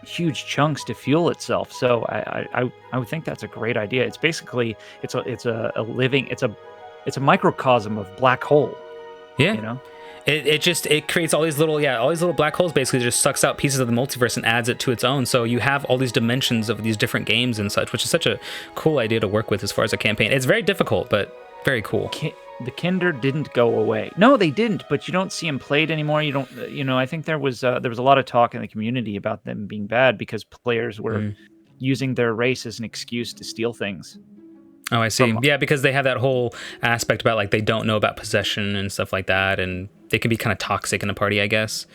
huge chunks to fuel itself. So I would think that's a great idea. It's basically it's a microcosm of black hole. Yeah. You know. It creates all these little black holes. Basically, it just sucks out pieces of the multiverse and adds it to its own. So you have all these dimensions of these different games and such, which is such a cool idea to work with as far as a campaign. It's very difficult, but very cool. The Kender didn't go away. No, they didn't. But you don't see them played anymore. You don't. You know, I think there was a lot of talk in the community about them being bad because players were using their race as an excuse to steal things. Oh, I see. Yeah, because they have that whole aspect about like they don't know about possession and stuff like that, and they can be kind of toxic in a party, I guess.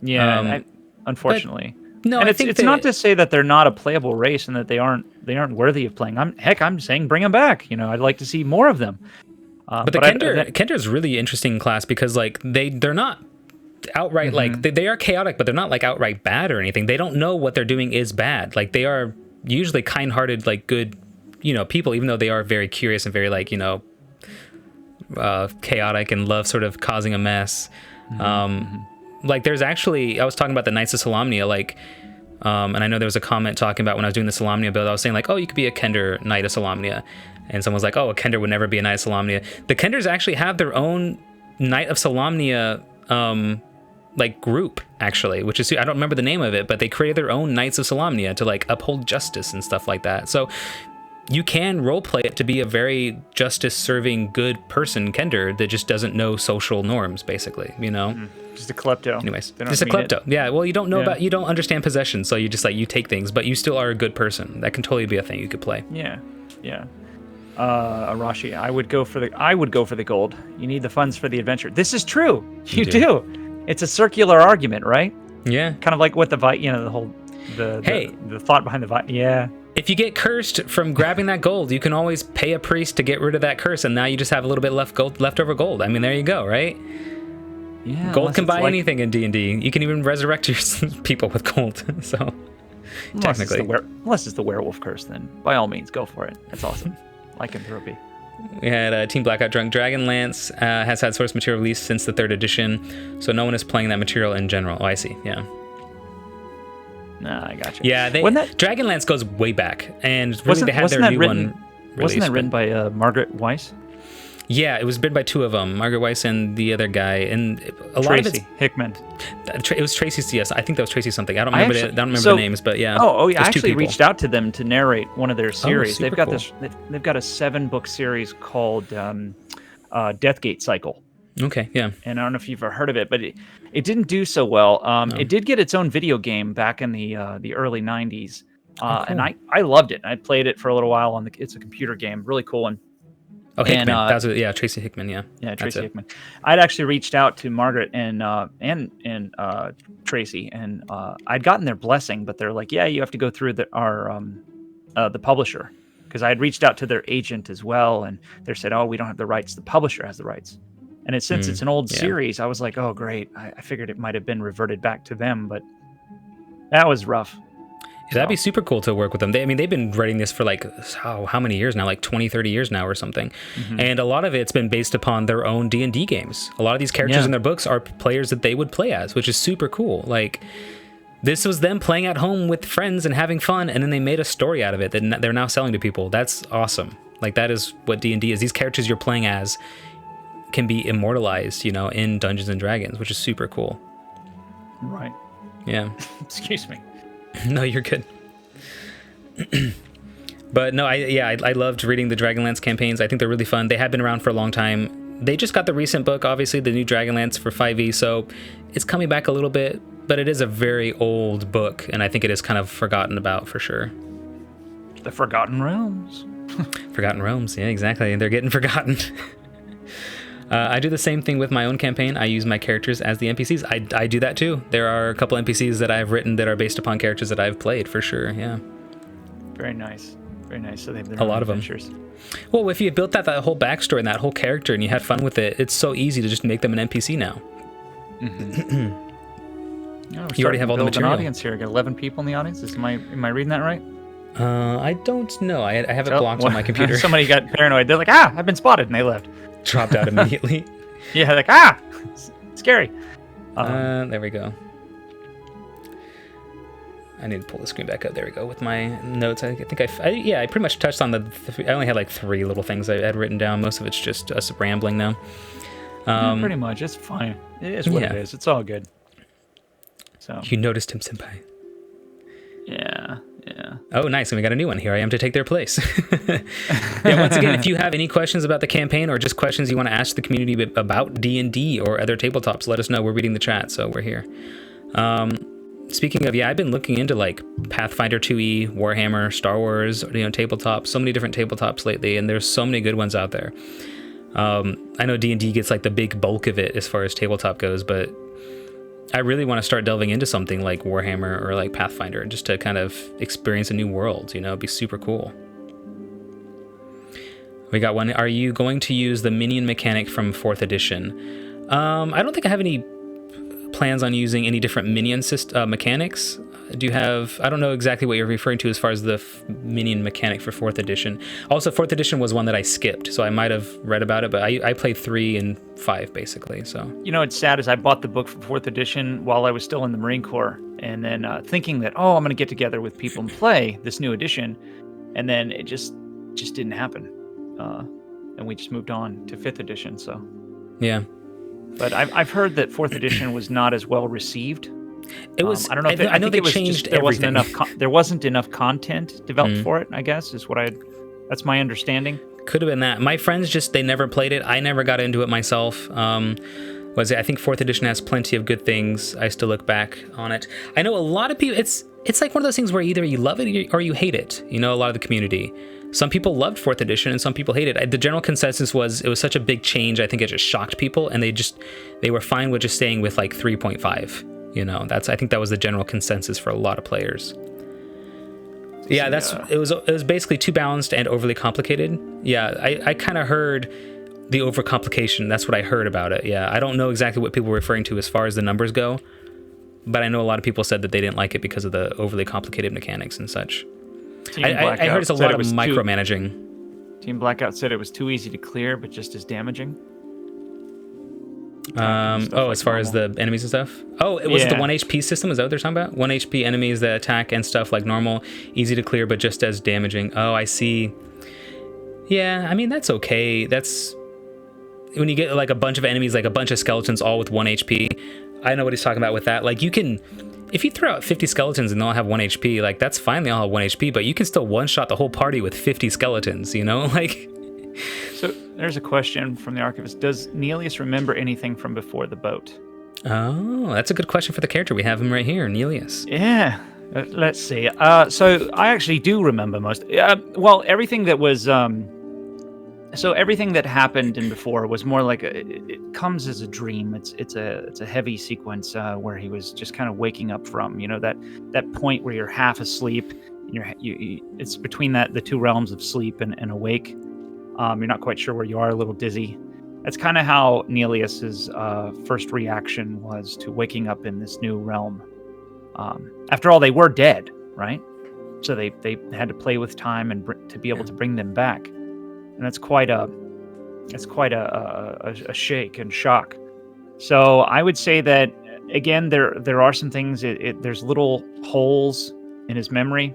Yeah, unfortunately. No, and I it's think not to say that they're not a playable race and that they aren't worthy of playing. I'm saying bring them back. You know, I'd like to see more of them. But the Kender is really interesting class because like they're not outright like they are chaotic, but they're not like outright bad or anything. They don't know what they're doing is bad. Like they are usually kind-hearted, like good, you know, people, even though they are very curious and very like, you know, chaotic and love sort of causing a mess. Like there's actually, I was talking about the Knights of Solamnia, like, and I know there was a comment talking about when I was doing the Solamnia build, I was saying like, oh, you could be a Kender Knight of Solamnia. And someone was like, oh, a Kender would never be a Knight of Solamnia. The Kenders actually have their own Knight of Solamnia like group, actually, which is, I don't remember the name of it, but they created their own Knights of Solamnia to like uphold justice and stuff like that. So you can roleplay it to be a very justice-serving, good person, Kender, that just doesn't know social norms, basically, you know? Just a klepto. Anyways, just a klepto. Yeah, well, you don't know you don't understand possession, so you just like, you take things, but you still are a good person. That can totally be a thing you could play. Yeah. Arashi, I would go for the gold. You need the funds for the adventure. This is true. You do. It's a circular argument, right? Yeah. Kind of like what the whole the thought behind the yeah. If you get cursed from grabbing that gold, you can always pay a priest to get rid of that curse, and now you just have a little bit leftover gold. I mean, there you go, right? Yeah. Gold can buy anything in D&D. You can even resurrect your people with gold. So technically, unless it's the werewolf curse, then by all means, go for it. That's awesome. Lycanthropy. We had Team Blackout Drunk. Dragonlance has had source material released since the 3rd edition, so no one is playing that material in general. Oh, I see. Yeah. Nah, I gotcha. Yeah, Dragonlance goes way back, and really they had their new one released. Wasn't that written by Margaret Weiss? Yeah, it was written by two of them, Margaret Weiss and the other guy, and a lot of it's Hickman. It was Tracy. Yes, I think that was Tracy something. I don't remember. I don't remember the names, but yeah. Oh yeah. I actually reached out to them to narrate one of their series. Super They've got cool. They've got a 7-book series called Deathgate Cycle. Okay. Yeah. And I don't know if you've ever heard of it, but it didn't do so well. No. It did get its own video game back in the early 90s, cool. and I loved it. I played it for a little while it's a computer game, really cool one. Oh, Hickman. Tracy Hickman. Yeah. Yeah, Tracy Hickman. I'd actually reached out to Margaret and Tracy, and I'd gotten their blessing, but they're like, yeah, you have to go through the publisher, because I had reached out to their agent as well, and they said, oh, we don't have the rights. The publisher has the rights. And since it's an old series, I was like, oh, great. I figured it might have been reverted back to them, but that was rough. Yeah, that'd be super cool to work with them. They've been writing this for like, how many years now? Like 20, 30 years now or something. And a lot of it's been based upon their own D&D games. A lot of these characters in their books are players that they would play as, which is super cool. Like, this was them playing at home with friends and having fun, and then they made a story out of it that they're now selling to people. That's awesome. Like, that is what D&D is. These characters you're playing as can be immortalized, you know, in Dungeons and Dragons, which is super cool. Right. Yeah. Excuse me. No, you're good. But no, I loved reading the Dragonlance campaigns. I think they're really fun. They have been around for a long time. They just got the recent book, obviously, the new Dragonlance for 5e, so it's coming back a little bit, but it is a very old book, and I think it is kind of forgotten about for sure. The Forgotten Realms. Forgotten Realms, yeah, exactly. They're getting forgotten. I do the same thing with my own campaign. I use my characters as the NPCs. I do that too. There are a couple NPCs that I've written that are based upon characters that I've played, for sure, yeah. Very nice. Very nice. So they've been a lot of them. Well, if you built that whole backstory and that whole character and you had fun with it, it's so easy to just make them an NPC now. You already have all the material. An audience here. I got 11 people in the audience. Am I reading that right? I don't know. I have it blocked on my computer. Somebody got paranoid. They're like, I've been spotted, and they left. Dropped out immediately. Yeah, like, scary. There we go. I need to pull the screen back up. There we go. With my notes, I think I pretty much touched on I only had like 3 little things I had written down. Most of it's just us rambling now. Pretty much. It's fine. It is what it is. It's all good. So you noticed him, senpai. Yeah. Oh, nice. And we got a new one. Here I am to take their place. Yeah, once again, if you have any questions about the campaign or just questions you want to ask the community about D&D or other tabletops, let us know. We're reading the chat, so we're here. Speaking of, I've been looking into like Pathfinder 2e, Warhammer, Star Wars, tabletops, so many different tabletops lately, and there's so many good ones out there. I know D&D gets like the big bulk of it as far as tabletop goes, but I really want to start delving into something like Warhammer or like Pathfinder just to kind of experience a new world, it'd be super cool. We got one. Are you going to use the minion mechanic from 4th edition? I don't think I have any plans on using any different minion mechanics. Do you have, I don't know exactly what you're referring to as far as the minion mechanic for 4th edition. Also, 4th edition was one that I skipped, so I might have read about it, but I played 3 and 5 basically, so. It's sad is I bought the book for 4th edition while I was still in the Marine Corps, and then thinking that, I'm going to get together with people and play this new edition, and then it just didn't happen. And we just moved on to 5th edition, so. Yeah. But I've heard that 4th edition was not as well received. It was. I don't know. I know they changed everything. There wasn't enough content developed for it. I guess is that's my understanding. Could have been that. My friends they never played it. I never got into it myself. I think 4th edition has plenty of good things. I still look back on it. I know a lot of people. It's like one of those things where either you love it or you hate it. A lot of the community. Some people loved 4th edition and some people hated it. The general consensus was it was such a big change. I think it just shocked people, and they were fine with just staying with like 3.5. I think that was the general consensus for a lot of players. Yeah, it was basically too balanced and overly complicated. Yeah, I kind of heard the overcomplication. That's what I heard about it. Yeah, I don't know exactly what people were referring to as far as the numbers go, but I know a lot of people said that they didn't like it because of the overly complicated mechanics and such. I heard it's a lot of micromanaging. Team Blackout said it was too easy to clear, but just as damaging. As far as the enemies and stuff? Oh, it was the 1 HP system? Is that what they're talking about? 1 HP enemies that attack and stuff like normal, easy to clear, but just as damaging. Oh, I see. Yeah, I mean, that's okay. That's when you get like a bunch of enemies, like a bunch of skeletons all with 1 HP. I know what he's talking about with that. Like if you throw out 50 skeletons and they all have 1 HP, like that's fine, they all have 1 HP, but you can still one-shot the whole party with 50 skeletons, like... So there's a question from the archivist. Does Nelius remember anything from before the boat? Oh, that's a good question for the character. We have him right here, Nelius. Yeah. Let's see. So I actually do remember most. Everything that was... So everything that happened in before was more like it comes as a dream. It's a heavy sequence where he was just kind of waking up from, that point where you're half asleep. It's between the two realms of sleep and awake. You're not quite sure where you are, a little dizzy. That's kind of how Nelius's first reaction was to waking up in this new realm. After all, they were dead, right? So they had to play with time and to be able to bring them back. And that's quite a shake and shock. So I would say that again, there are some things. There's little holes in his memory,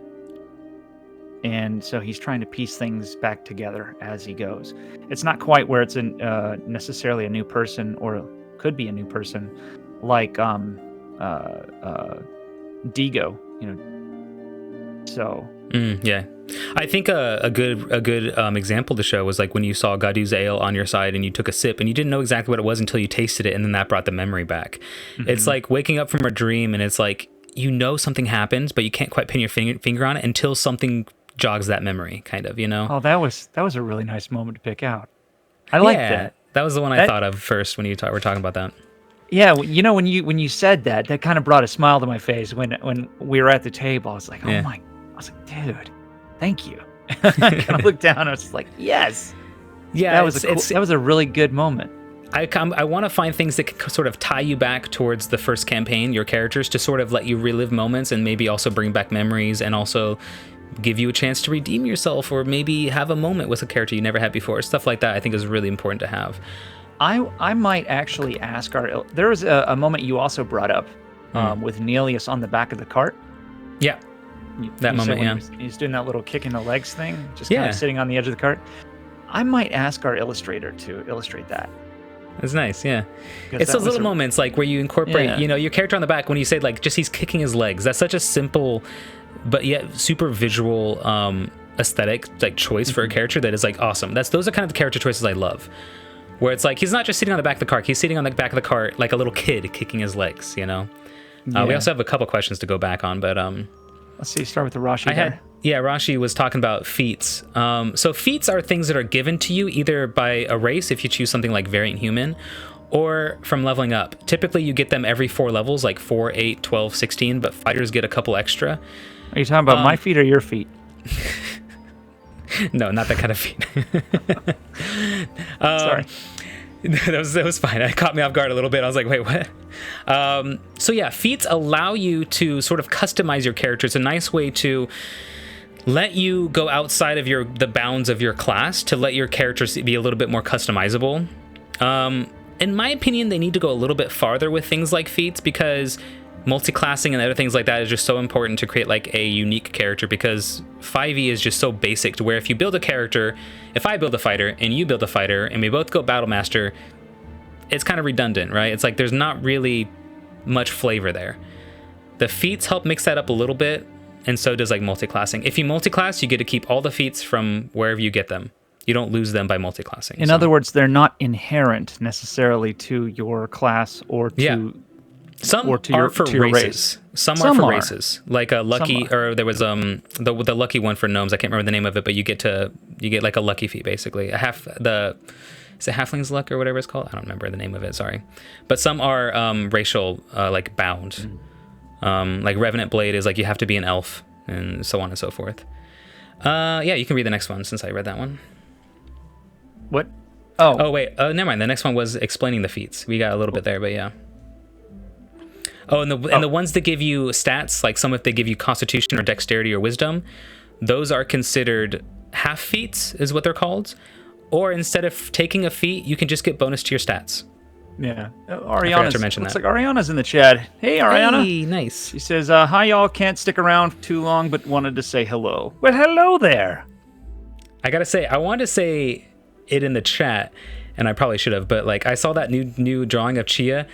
and so he's trying to piece things back together as he goes. It's not quite where it's necessarily a new person, or could be a new person, like Digo. So Yeah, I think a good example to show was like when you saw Gadu's ale on your side and you took a sip and you didn't know exactly what it was until you tasted it, and then that brought the memory back. It's like waking up from a dream and it's like you know something happens, but you can't quite pin your finger on it until something jogs that memory, kind of, you know. oh, that was a really nice moment to pick out. I like that. That was the one I That- thought of first when you were talking about that. Yeah, you know, when you said that, that kind of brought a smile to my face when we were at the table. I was like, Yeah. I was like, dude, thank you. I kind of looked down. I was just like, yes. Yeah, That was that was a really good moment. I want to find things that can sort of tie you back towards the first campaign, your characters, to sort of let you relive moments and maybe also bring back memories and also give you a chance to redeem yourself or maybe have a moment with a character you never had before. Stuff like that I think is really important to have. I might actually ask there was a moment you also brought up with Nelius on the back of the cart. Yeah, You that said moment, when yeah. he's doing that little kick in the legs thing, just kind Yeah. of sitting on the edge of the cart. I might ask our illustrator to illustrate that. It's nice, yeah. 'Cause It's that those was little moments like where you incorporate, Yeah. you know, your character on the back when you say like just he's kicking his legs. That's such a simple but yet super visual aesthetic like choice for a character that is like awesome. Those are kind of the character choices I love. Where it's like he's not just sitting on the back of the cart, he's sitting on the back of the cart like a little kid kicking his legs, you know. We Yeah. also have a couple questions to go back on, but Let's see, start with the Rashi there. Rashi was talking about feats. So feats are things that are given to you either by a race if you choose something like Variant Human, or from leveling up. Typically you get them every 4 levels, like 4, 8, 12, 16, but fighters get a couple extra. Are you talking about my feet or your feet? No, not that kind of feat. Sorry. that was fine. It caught me off guard a little bit. I was like, wait, what? So yeah, feats allow you to sort of customize your character. It's a nice way to let you go outside of the bounds of your class to let your characters be a little bit more customizable. In my opinion, they need to go a little bit farther with things like feats because multi-classing and other things like that is just so important to create like a unique character, because 5e is just so basic to where if you build a character, if I build a fighter and you build a fighter and we both go battle master, it's kind of redundant, right? It's like there's not really much flavor there. The feats help mix that up a little bit, and so does like multi-classing. If you multi-class, you get to keep all the feats from wherever you get them. You don't lose them by multi-classing. In other words, they're not inherent necessarily to your class or to some or to are your- for to your races. race. Some are Some for are. races, like a lucky, Some or there was the lucky one for gnomes. I can't remember the name of it, but you get like a lucky feat basically. Is it halfling's luck or whatever it's called? I don't remember the name of it. Sorry, but some are racial, like bound. Like Revenant Blade is like you have to be an elf, and so on and so forth. Yeah, you can read the next one since I read that one. what? Oh wait, never mind. The next one was explaining the feats. We got a little bit there, but yeah. Oh, and the ones that give you stats, like some if they give you Constitution or Dexterity or Wisdom, those are considered half feats, is what they're called. Or instead of taking a feat, you can just get bonus to your stats. Yeah. forgot to mention looks that. like Ariana's in the chat. Hey, Ariana. Hey, nice. She says, hi, y'all. Can't stick around too long, but wanted to say hello. Well, hello there. I gotta say, I wanted to say it in the chat, and I probably should have, but like I saw that new drawing of Chia.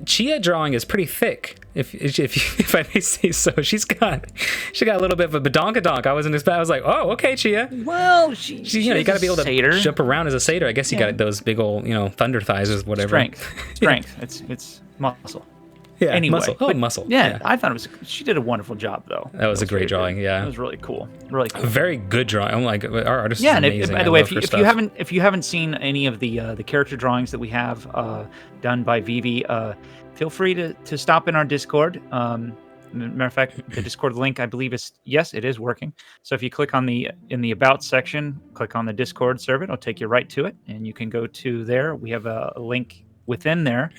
Chia drawing is pretty thick, if I may say so. She got a little bit of a badonkadonk. I wasn't expecting. I was like, oh, okay, Chia. Well, she You know, you got to be able to satyr. jump around as a satyr. I guess you got those big old, thunder thighs or whatever. Strength. It's muscle. Yeah, Anyway, muscle. Oh, but muscle. Yeah, I thought she did a wonderful job, though. That was a great very drawing, good. yeah. It was really cool. Really cool. Very good drawing. I'm like, our artist Yeah, is and amazing. by I the way, love her stuff. if you haven't seen any of the character drawings that we have done by Vivi, feel free to stop in our Discord. Matter of fact, the Discord link I believe it is working. So if you click on in the About section, click on the Discord server, it'll take you right to it, and you can go to there. We have a link within there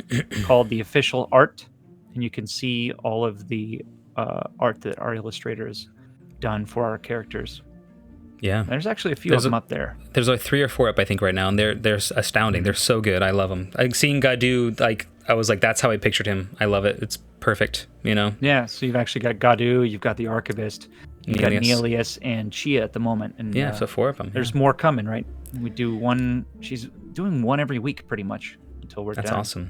called the official art, and you can see all of the art that our illustrators done for our characters. Yeah. There's actually a few of them up there. There's like 3 or 4 up, I think, right now, and they're astounding. They're so good. I love them. Like seeing Gadu, like I was like, that's how I pictured him. I love it. It's perfect. Yeah. So you've actually got Gadu, you've got the Archivist, you've got Nelius. Nelius and Chia at the moment, and Yeah, so 4 of them. there's more coming, right? We do one. She's doing one every week, pretty much, until we're That's done. awesome.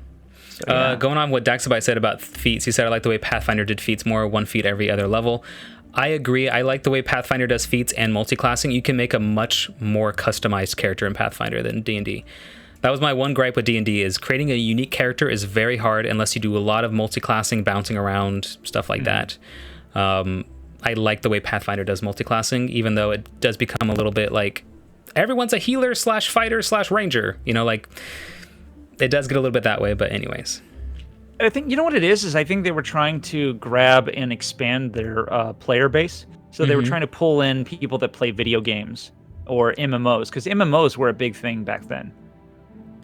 So, yeah. Going on what Daxabite said about feats, he said, I like the way Pathfinder did feats more, 1 feat every other level. I agree. I like the way Pathfinder does feats and multi-classing. You can make a much more customized character in Pathfinder than D&D. That was my one gripe with D&D, is creating a unique character is very hard unless you do a lot of multi-classing, bouncing around, stuff like that. I like the way Pathfinder does multi-classing, even though it does become a little bit like everyone's a healer / fighter / ranger. You know, like it does get a little bit that way, but anyways. I think, you know what it is I think they were trying to grab and expand their player base. So they were trying to pull in people that play video games or MMOs, because MMOs were a big thing back then.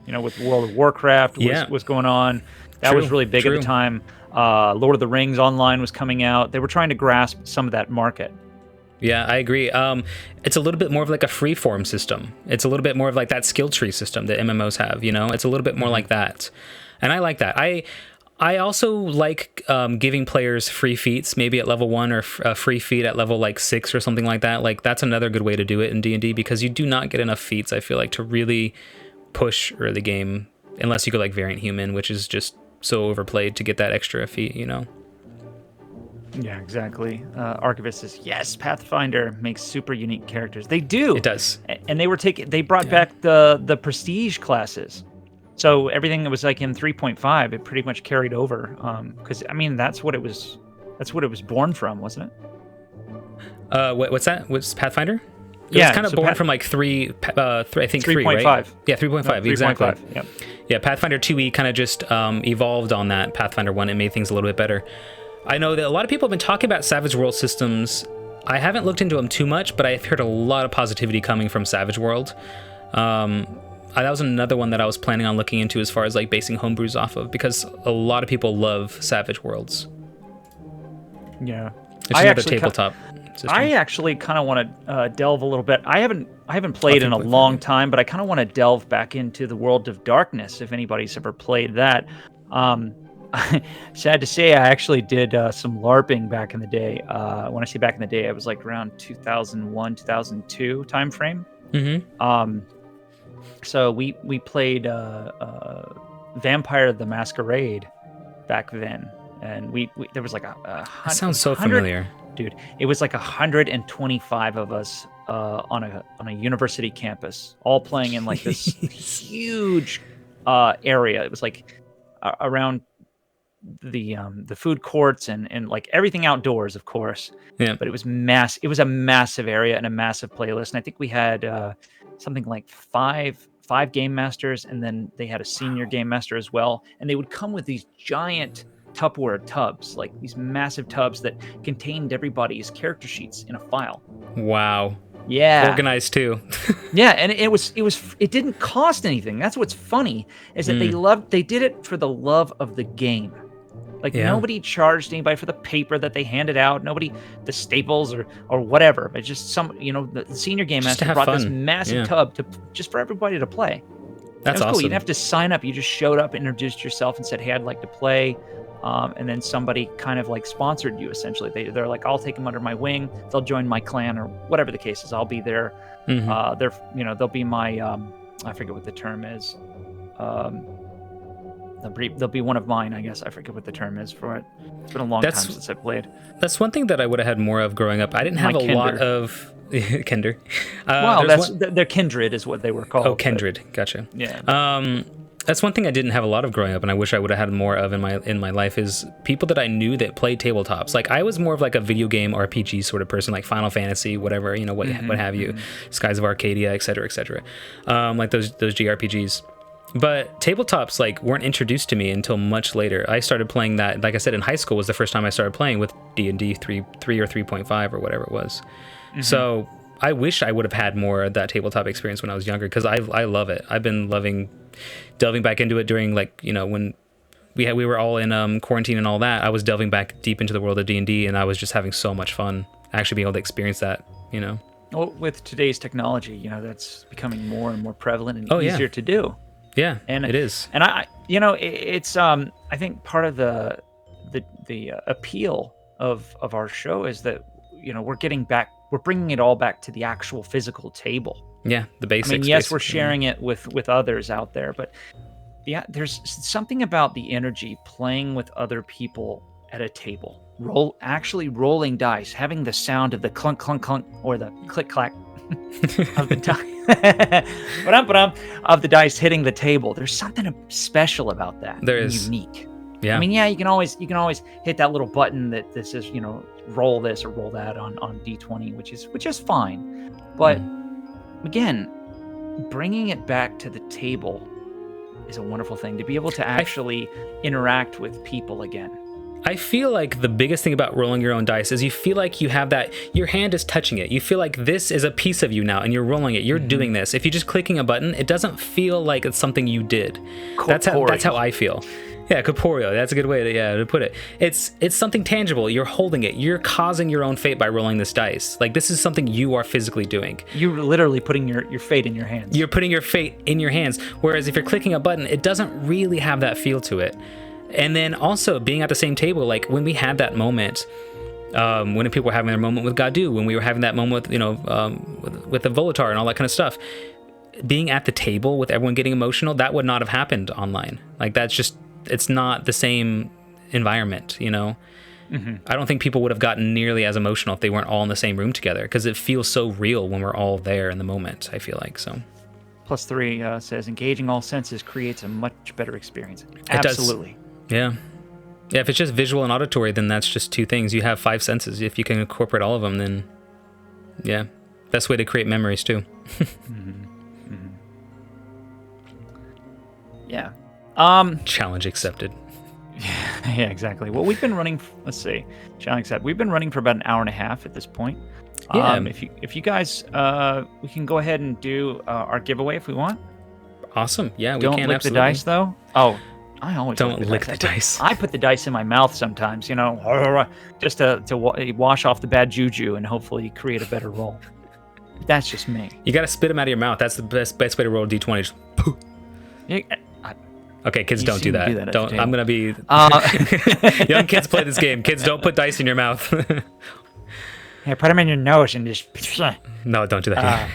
You know, with World of Warcraft was going on. That was really big at the time. Lord of the Rings Online was coming out. They were trying to grasp some of that market. Yeah, I agree. It's a little bit more of like a free-form system. It's a little bit more of like that skill tree system that MMOs have, you know? It's a little bit more like that. And I like that. I also like giving players free feats, maybe at level 1 or a free feat at level like 6 or something like that. Like that's another good way to do it in D&D, because you do not get enough feats, I feel like, to really push early game, unless you go like Variant Human, which is just so overplayed to get that extra feat, you know? Yeah, exactly. Archivist says, yes, Pathfinder makes super unique characters. They do. It does. And they brought back the prestige classes. So everything that was like in 3.5, it pretty much carried over. Because I mean, that's what it was born from, wasn't it? What's that? What's Pathfinder? It was kind of born from like 3, I think 3, right? 3.5. Yeah, 3.5, No, exactly. 3.5, yep. Yeah, Pathfinder 2e kind of just evolved on that Pathfinder 1 and made things a little bit better. I know that a lot of people have been talking about Savage World systems. I haven't looked into them too much, but I've heard a lot of positivity coming from Savage World. That was another one that I was planning on looking into as far as like basing homebrews off of, because a lot of people love Savage Worlds. Yeah. It's another tabletop system. I actually kind of want to delve a little bit. I haven't played in a long time, but I kind of want to delve back into the World of Darkness, if anybody's ever played that. Sad to say, I actually did some LARPing back in the day. When I say back in the day, I was like around 2001, 2002 time frame. So we played Vampire the Masquerade back then, and we there was like that sounds so familiar, dude. It was like 125 of us on a university campus, all playing in like this huge area. It was like around the food courts and like everything outdoors, of course. Yeah. But it was It was a massive area and a massive playlist, and I think we had something like five game masters, and then they had a senior game master as well. And they would come with these giant Tupperware tubs, like these massive tubs that contained everybody's character sheets in a file. Wow. Yeah. Organized too. Yeah, and it didn't cost anything. That's what's funny, is that they did it for the love of the game. Like nobody charged anybody for the paper that they handed out. Nobody, the staples or whatever. But just the senior game master brought this massive tub just for everybody to play. That's cool. awesome. You didn't have to sign up. You just showed up, introduced yourself, and said, "Hey, I'd like to play." And then somebody kind of like sponsored you. Essentially, they're like, "I'll take them under my wing. They'll join my clan or whatever the case is. I'll be there. They'll be my I forget what the term is. They'll be one of mine, I guess. I forget what the term is for it. It's been a long time since I played. That's one thing that I would have had more of growing up. I didn't have lot of Kender. Their kindred is what they were called. Oh, kindred. Gotcha. Yeah. That's one thing I didn't have a lot of growing up, and I wish I would have had more of in my life, is people that I knew that played tabletops. Like I was more of like a video game RPG sort of person, like Final Fantasy, whatever, what have you, Skies of Arcadia, etc., like those JRPGs. But tabletops like weren't introduced to me until much later. I started playing that, like I said, in high school was the first time I started playing with D&D 3 or 3.5 or whatever it was. So I wish I would have had more of that tabletop experience when I was younger, because I love it. I've been delving back into it during when we were all in quarantine and all that. I was delving back deep into the world of D&D, and I was just having so much fun actually being able to experience that. Well, with today's technology, that's becoming more and more prevalent and easier to do. Yeah, and it is. And it's I think part of the appeal of our show is that we're bringing it all back to the actual physical table. Yeah, the basics. I mean, yes, we're sharing it with others out there, but there's something about the energy playing with other people at a table. actually rolling dice, having the sound of the clunk clunk clunk or the click clack of the dice of the dice hitting the table. There's something special about that. There is. Unique. Yeah. I mean, yeah, you can always hit that little button that this is, roll this or roll that on D20, which is fine. But again, bringing it back to the table is a wonderful thing, to be able to actually interact with people again. I feel like the biggest thing about rolling your own dice is you feel like you have that, your hand is touching it. You feel like this is a piece of you now and you're rolling it. You're doing this. If you're just clicking a button, it doesn't feel like it's something you did. That's how I feel. Yeah, corporeal. That's a good way to put it. It's something tangible. You're holding it. You're causing your own fate by rolling this dice. Like, this is something you are physically doing. You're literally putting your fate in your hands. You're putting your fate in your hands. Whereas if you're clicking a button, it doesn't really have that feel to it. And then also being at the same table, like when we had that moment, when people were having their moment with Gadu, when we were having that moment with, with the Volatar and all that kind of stuff, being at the table with everyone getting emotional, that would not have happened online. Like, that's just, it's not the same environment, I don't think people would have gotten nearly as emotional if they weren't all in the same room together, because it feels so real when we're all there in the moment, I feel like. So +3 says engaging all senses creates a much better experience. It Absolutely. does. Yeah, if it's just visual and auditory, then that's just 2 things. You have 5 senses. If you can incorporate all of them, then yeah, best way to create memories too. Yeah. Challenge accepted. Yeah, exactly. Well, we've been running. Let's see. Challenge accepted. We've been running for about an hour and a half at this point. Yeah. If you guys, we can go ahead and do our giveaway if we want. Awesome. Yeah, we Don't can. lick Absolutely. the dice though. Oh, I always Don't lick the dice. I put the dice in my mouth sometimes, just to wash off the bad juju and hopefully create a better roll. That's just me. You got to spit them out of your mouth. That's the best way to roll a d20. Just poof. Okay, kids, don't do that. Don't. I'm gonna be. Young kids play this game. Kids, don't put dice in your mouth. Hey, put them in your nose and just. No, don't do that.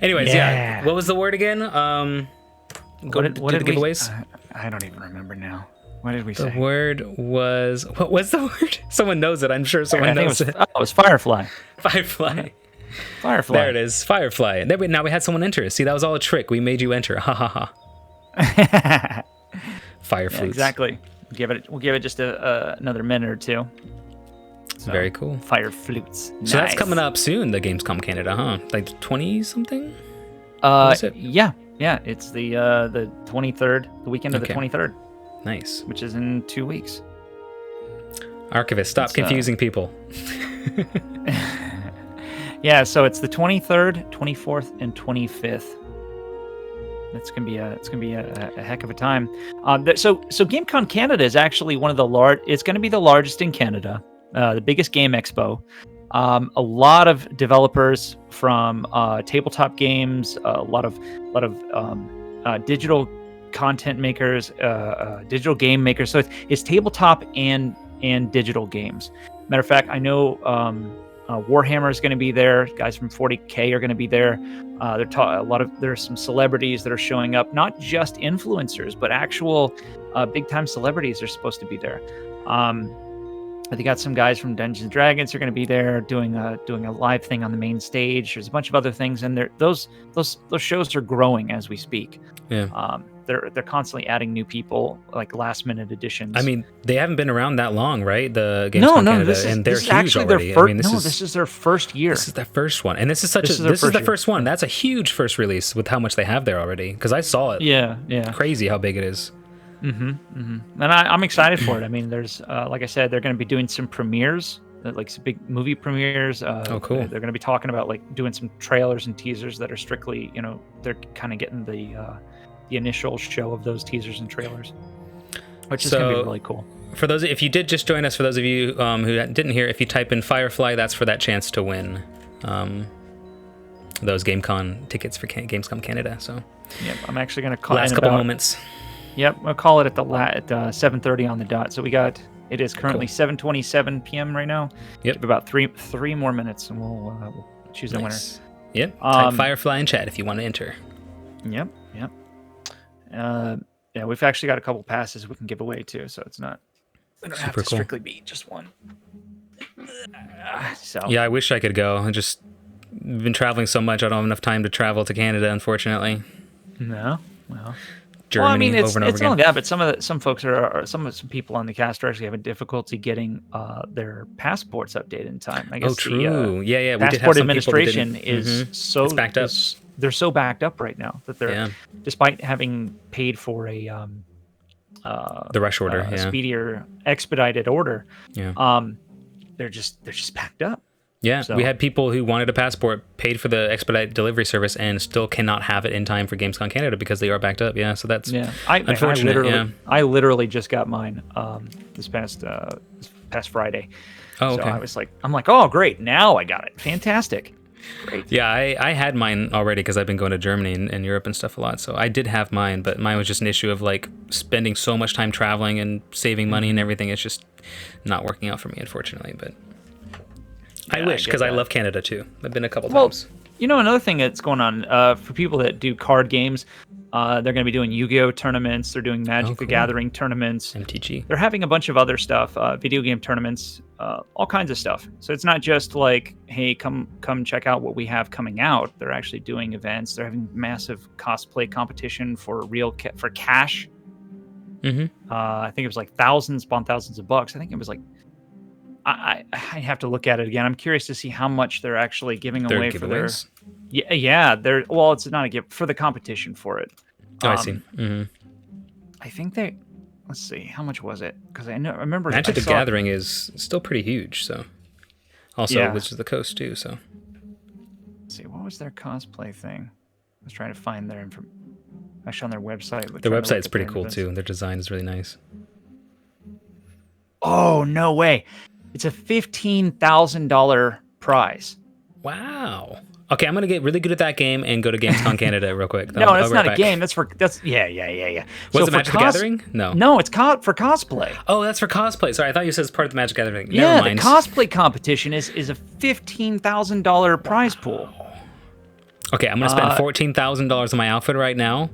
Anyways, yeah. What was the word again? What did the giveaways? I don't even remember now. What did we say? The word was. What was the word? Someone knows it. I'm sure someone knows it. Oh, it was Firefly. Firefly. Firefly. There it is. Firefly. Now we had someone enter. See, that was all a trick. We made you enter. Ha ha ha. Fire flutes. Yeah, exactly. We'll give it just another minute or two. So, very cool. Fire flutes. So that's coming up soon, the Gamescom Canada, huh? Like 20 something? Yeah. It's the 23rd, the weekend of the 23rd. Nice. Which is in 2 weeks. Archivist, stop confusing people. Yeah, so it's the 23rd, 24th, and 25th. It's gonna be a heck of a time. So GameCon Canada is actually one of the it's going to be the largest in Canada, the biggest game expo. A lot of developers from tabletop games, a lot of digital content makers, digital game makers. So it's tabletop and digital games. Matter of fact, I know Warhammer is going to be there. Guys from 40K are going to be there. There's some celebrities that are showing up, not just influencers, but actual big time celebrities are supposed to be there. They got some guys from Dungeons and Dragons are going to be there doing a live thing on the main stage. There's a bunch of other things, and those shows are growing as we speak. Yeah. They're constantly adding new people, like last minute additions. I mean, they haven't been around that long, right? The Gamescom Canada, and they're huge actually already. This is their first year. This is their first one, and this is the first one. That's a huge first release with how much they have there already. Because I saw it. Yeah. Crazy how big it is. And I'm excited for it. I mean, there's like I said, they're going to be doing some premieres, like some big movie premieres. Oh, cool. They're going to be talking about like doing some trailers and teasers that are strictly, they're kind of getting the initial show of those teasers and trailers, which is going to be really cool. For those, if you did just join us, for those of you who didn't hear, if you type in Firefly, that's for that chance to win those GameCon tickets for Gamescom Canada. So, yep, I'm actually going to call last couple moments. Yep, I'll call it at 7:30 on the dot. So it is currently 7:27 p.m. right now. Yep, about three more minutes, and we'll choose the winner. Yep, type Firefly in chat if you want to enter. Yep. Yeah, we've actually got a couple passes we can give away too, so it's not We don't Super have to cool. strictly be just one. So Yeah, I wish I could go. I just been traveling so much. I don't have enough time to travel to Canada, unfortunately. no, well. Germany Well, I mean, it's over and over it's again. only that, but some folks some people on the cast are actually having difficulty getting their passports updated in time. I guess Oh, true. Yeah, we did have Passport some people that administration didn't. is Mhm. so It's backed up. they're so backed up right now that they're Yeah, despite having paid for the rush order. a Yeah, speedier expedited order, yeah. they're just backed up. Yeah, So we had people who wanted a passport, paid for the expedite delivery service, and still cannot have it in time for Gamescom Canada because they are backed up. Yeah, so that's yeah, unfortunate. I literally just got mine this past Friday. Oh, So okay. I'm like, oh great, now I got it, fantastic, great. Yeah, I had mine already because I've been going to Germany and Europe and stuff a lot. So I did have mine, but mine was just an issue of like spending so much time traveling and saving money and everything. It's just not working out for me, unfortunately. But I Yeah, I wish, get because I that. love Canada too. I've been a couple Well, times. you know, another thing that's going on for people that do card games, they're going to be doing Yu-Gi-Oh tournaments. They're doing Magic the cool. Gathering tournaments. MTG. They're having a bunch of other stuff, video game tournaments, all kinds of stuff. So it's not just like, hey, come check out what we have coming out. They're actually doing events. They're having massive cosplay competition for for cash. Mm-hmm. I think it was like thousands upon thousands of bucks. I think it was like. I have to look at it again. I'm curious to see how much they're actually giving Their away for their. giveaways. Yeah. They're well, it's not a gift for the competition for it. Oh, I see. Mm-hmm. I think they. Let's see, how much was it? Because I remember. Magic I the saw- Gathering is still pretty huge. So also, Yeah. which is the coast too. So Let's see, what was their cosplay thing? I was trying to find their information. Actually, on their website. their website's pretty cool too. Their design is really nice. Oh no way! It's a $15,000 prize. Wow. Okay, I'm gonna get really good at that game and go to Gamescom Canada real quick. No, I'll that's be not right a back. game. That's yeah. Was So it for Magic the Gathering? No. No, it's for cosplay. Oh, that's for cosplay. Sorry, I thought you said it's part of the Magic the Gathering. Yeah, Never the mind. cosplay competition is a $15,000 prize pool. Okay, I'm gonna spend $14,000 on my outfit right now.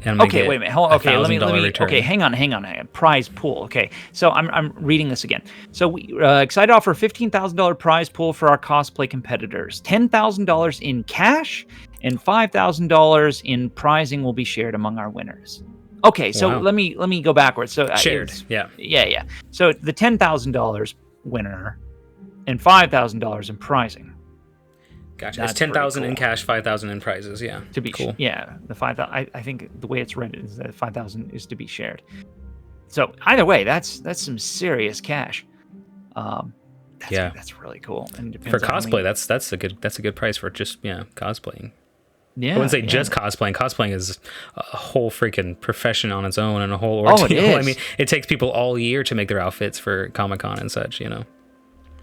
And I'm gonna Okay, get wait a minute. Hold on. Okay, let me. $1,000 return. Okay, hang on. Prize pool. Okay, so I'm reading this again. So we excited to offer a $15,000 prize pool for our cosplay competitors. $10,000 in cash and $5,000 in prizing will be shared among our winners. Okay, so Wow. let me go backwards. So Shared. it's- Yeah. yeah. So the $10,000 winner and $5,000 in prizing. Gotcha. That's It's 10,000 in pretty cool. cash, 5,000 in prizes. Yeah. To be cool. yeah, the 5,000. I think the way it's read is that 5,000 is to be shared. So either way, that's some serious cash. Yeah. That's really cool. And it For depends on how cosplay, many- that's a good price for just cosplaying. yeah, I wouldn't say yeah. just cosplaying. Cosplaying is a whole freaking profession on its own and a whole Oh, it ordeal. I is. mean, it takes people all year to make their outfits for Comic-Con and such,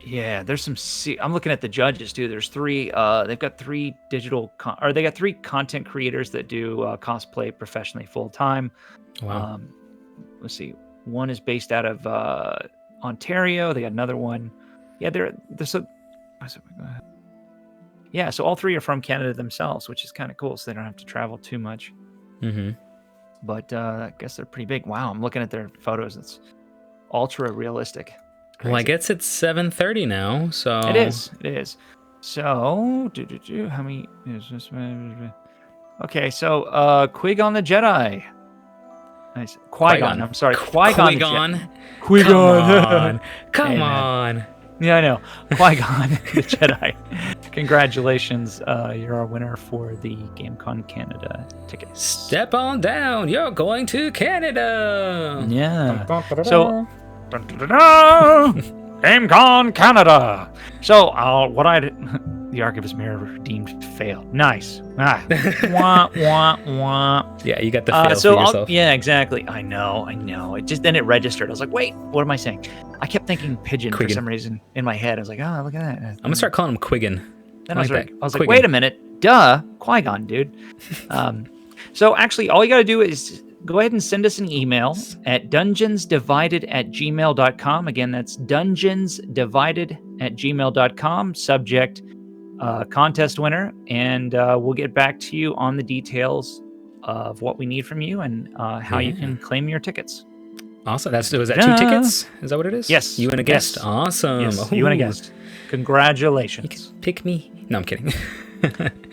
Yeah, there's some. I'm looking at the judges too. There's three. They've got three they got three content creators that do cosplay professionally full time. Wow. Let's see. One is based out of Ontario. They got another one. Yeah, they're so. Yeah, so all three are from Canada themselves, which is kind of cool. So they don't have to travel too much. Mm-hmm. But I guess they're pretty big. Wow, I'm looking at their photos. It's ultra realistic. Well, I Crazy. guess it's 7:30 now, so It is. So, how many is this? Okay, so Qui-Gon the Jedi. Nice. Qui-Gon. I'm sorry. Qui-Gon. the Jedi. Qui-Gon. Come Hey, man. on. Yeah, I know. Qui-Gon the Jedi. Congratulations. You're our winner for the GameCon Canada tickets. Step on down. You're going to Canada. Yeah. So, GameCon Canada. So, the Archivist Mirror deemed fail. Nice. Wah, wah, wah. Yeah, you got the fail for yourself. Yeah, exactly. I know. Then it registered. I was like, wait, what am I saying? I kept thinking pigeon for Quiggin. some reason in my head. I was like, oh, look at that. I'm gonna start calling him Quiggin. Then I I was like like, that. wait Quiggin. a minute. Duh, Qui-Gon, dude. So actually, all you got to do is go ahead and send us an email at dungeonsdivided@gmail.com. Again, that's dungeonsdivided@gmail.com. Subject contest winner, and we'll get back to you on the details of what we need from you and how you can claim your tickets. Awesome. Was that Ta-da. 2 tickets? Is that what it is? Yes. You and a guest. Yes. Awesome. Yes, you and a Ooh. guest. Congratulations. You can pick me. No, I'm kidding.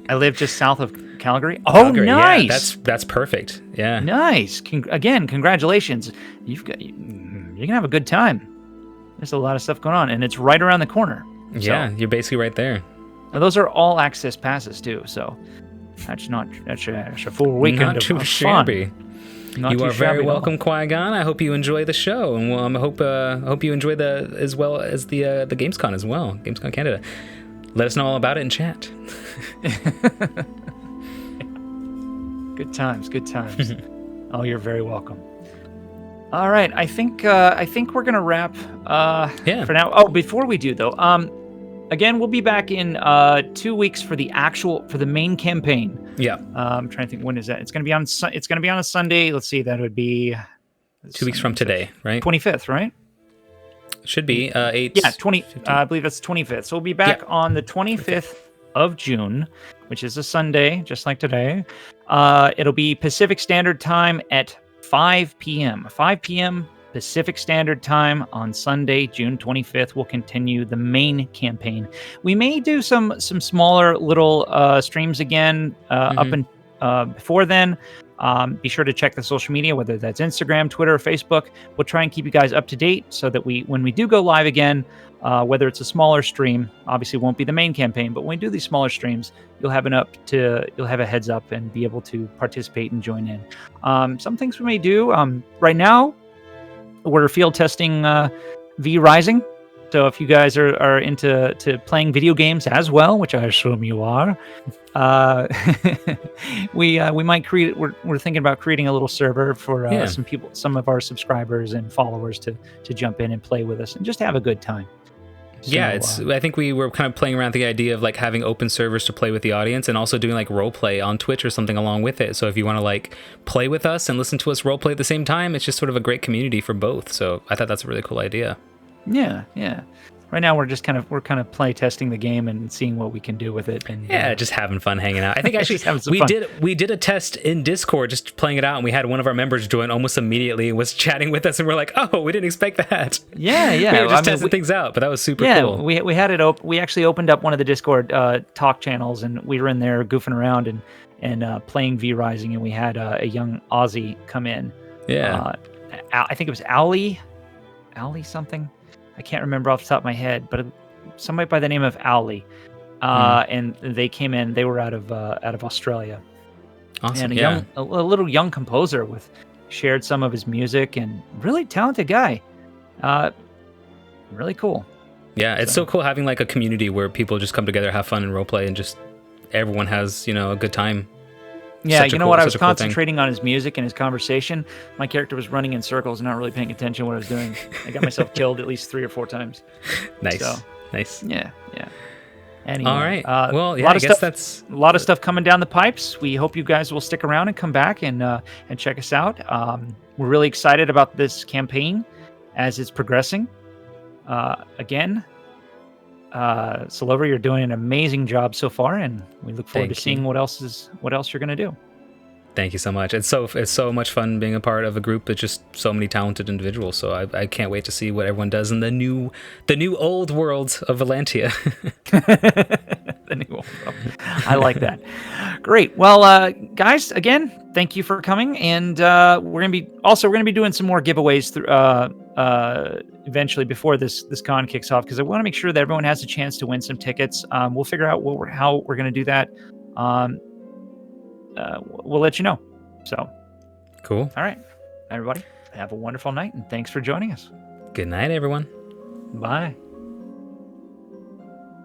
I live just south of Calgary. Oh, Calgary, nice. Yeah, that's perfect. Yeah. Nice. Again, congratulations. You're gonna have a good time. There's a lot of stuff going on, and it's right around the corner. Yeah, you're basically right there. Now, those are all access passes too, so that's a full weekend Not of too fun. shabby. Not You too are shabby very at all. welcome, Qui-Gon. I hope you enjoy the show, and I hope you enjoy as well as the Gamescom as well, Gamescom Canada. Let us know all about it in chat. Good times, good times. Oh, you're very welcome. All right, I think we're gonna wrap. Yeah. For now. Oh, before we do though, again, we'll be back in 2 weeks for the main campaign. Yeah. I'm trying to think, when is that? It's gonna be on a Sunday. Let's see, that would be 2 weeks from today, right? 25th, right? Should be 8. Yeah, 20. I believe that's 25th. So we'll be back on the 25th of June, which is a Sunday, just like today. It'll be Pacific Standard Time at 5 p.m. 5 p.m. Pacific Standard Time on Sunday, June 25th. We'll continue the main campaign. We may do some smaller little streams again up and before then. Be sure to check the social media, whether that's Instagram, Twitter, or Facebook. We'll try and keep you guys up to date so that when we do go live again, whether it's a smaller stream, obviously it won't be the main campaign, but when we do these smaller streams, you'll have a heads up and be able to participate and join in. Some things we may do right now, we're field testing V Rising. So if you guys are into playing video games as well, which I assume you are, we might create. We're thinking about creating a little server for some of our subscribers and followers to jump in and play with us and just have a good time. So, I think we were kind of playing around the idea of like having open servers to play with the audience and also doing like role play on Twitch or something along with it. So if you want to like play with us and listen to us role play at the same time, it's just sort of a great community for both. So I thought that's a really cool idea. Yeah. Right now we're kind of play testing the game and seeing what we can do with it. And just having fun hanging out. I think actually we did a test in Discord, just playing it out, and we had one of our members join almost immediately and was chatting with us, and we're like, oh, we didn't expect that. Yeah. We were just testing things out, but that was super cool. We had it we actually opened up one of the Discord talk channels, and we were in there goofing around and playing V Rising, and we had a young Aussie come in. Yeah. I think it was Owly something. I can't remember off the top of my head, but somebody by the name of Owly, and they came in. They were out of Australia, awesome. And a little young composer shared some of his music, and really talented guy, really cool. Yeah, it's so cool having like a community where people just come together, have fun, and role play, and just everyone has a good time. Yeah, what? I was concentrating on his music and his conversation. My character was running in circles and not really paying attention to what I was doing. I got myself killed at least 3 or 4 times. Nice. So, nice. Yeah. Anyway, all right. Well, yeah, I guess that's a lot of stuff coming down the pipes. We hope you guys will stick around and come back and check us out. We're really excited about this campaign as it's progressing. Again, Salover, you're doing an amazing job so far, and we look forward to seeing what else you're going to do. Thank you so much. It's so much fun being a part of a group that's just so many talented individuals. So I can't wait to see what everyone does in the new old world of Valantia. The new old world. I like that. Great. Well, guys, again, thank you for coming, and we're gonna be doing some more giveaways through eventually before this con kicks off, because I want to make sure that everyone has a chance to win some tickets. We'll figure out how we're gonna do that. We'll let you know. So, cool. All right, everybody, have a wonderful night, and thanks for joining us. Good night, everyone. Bye.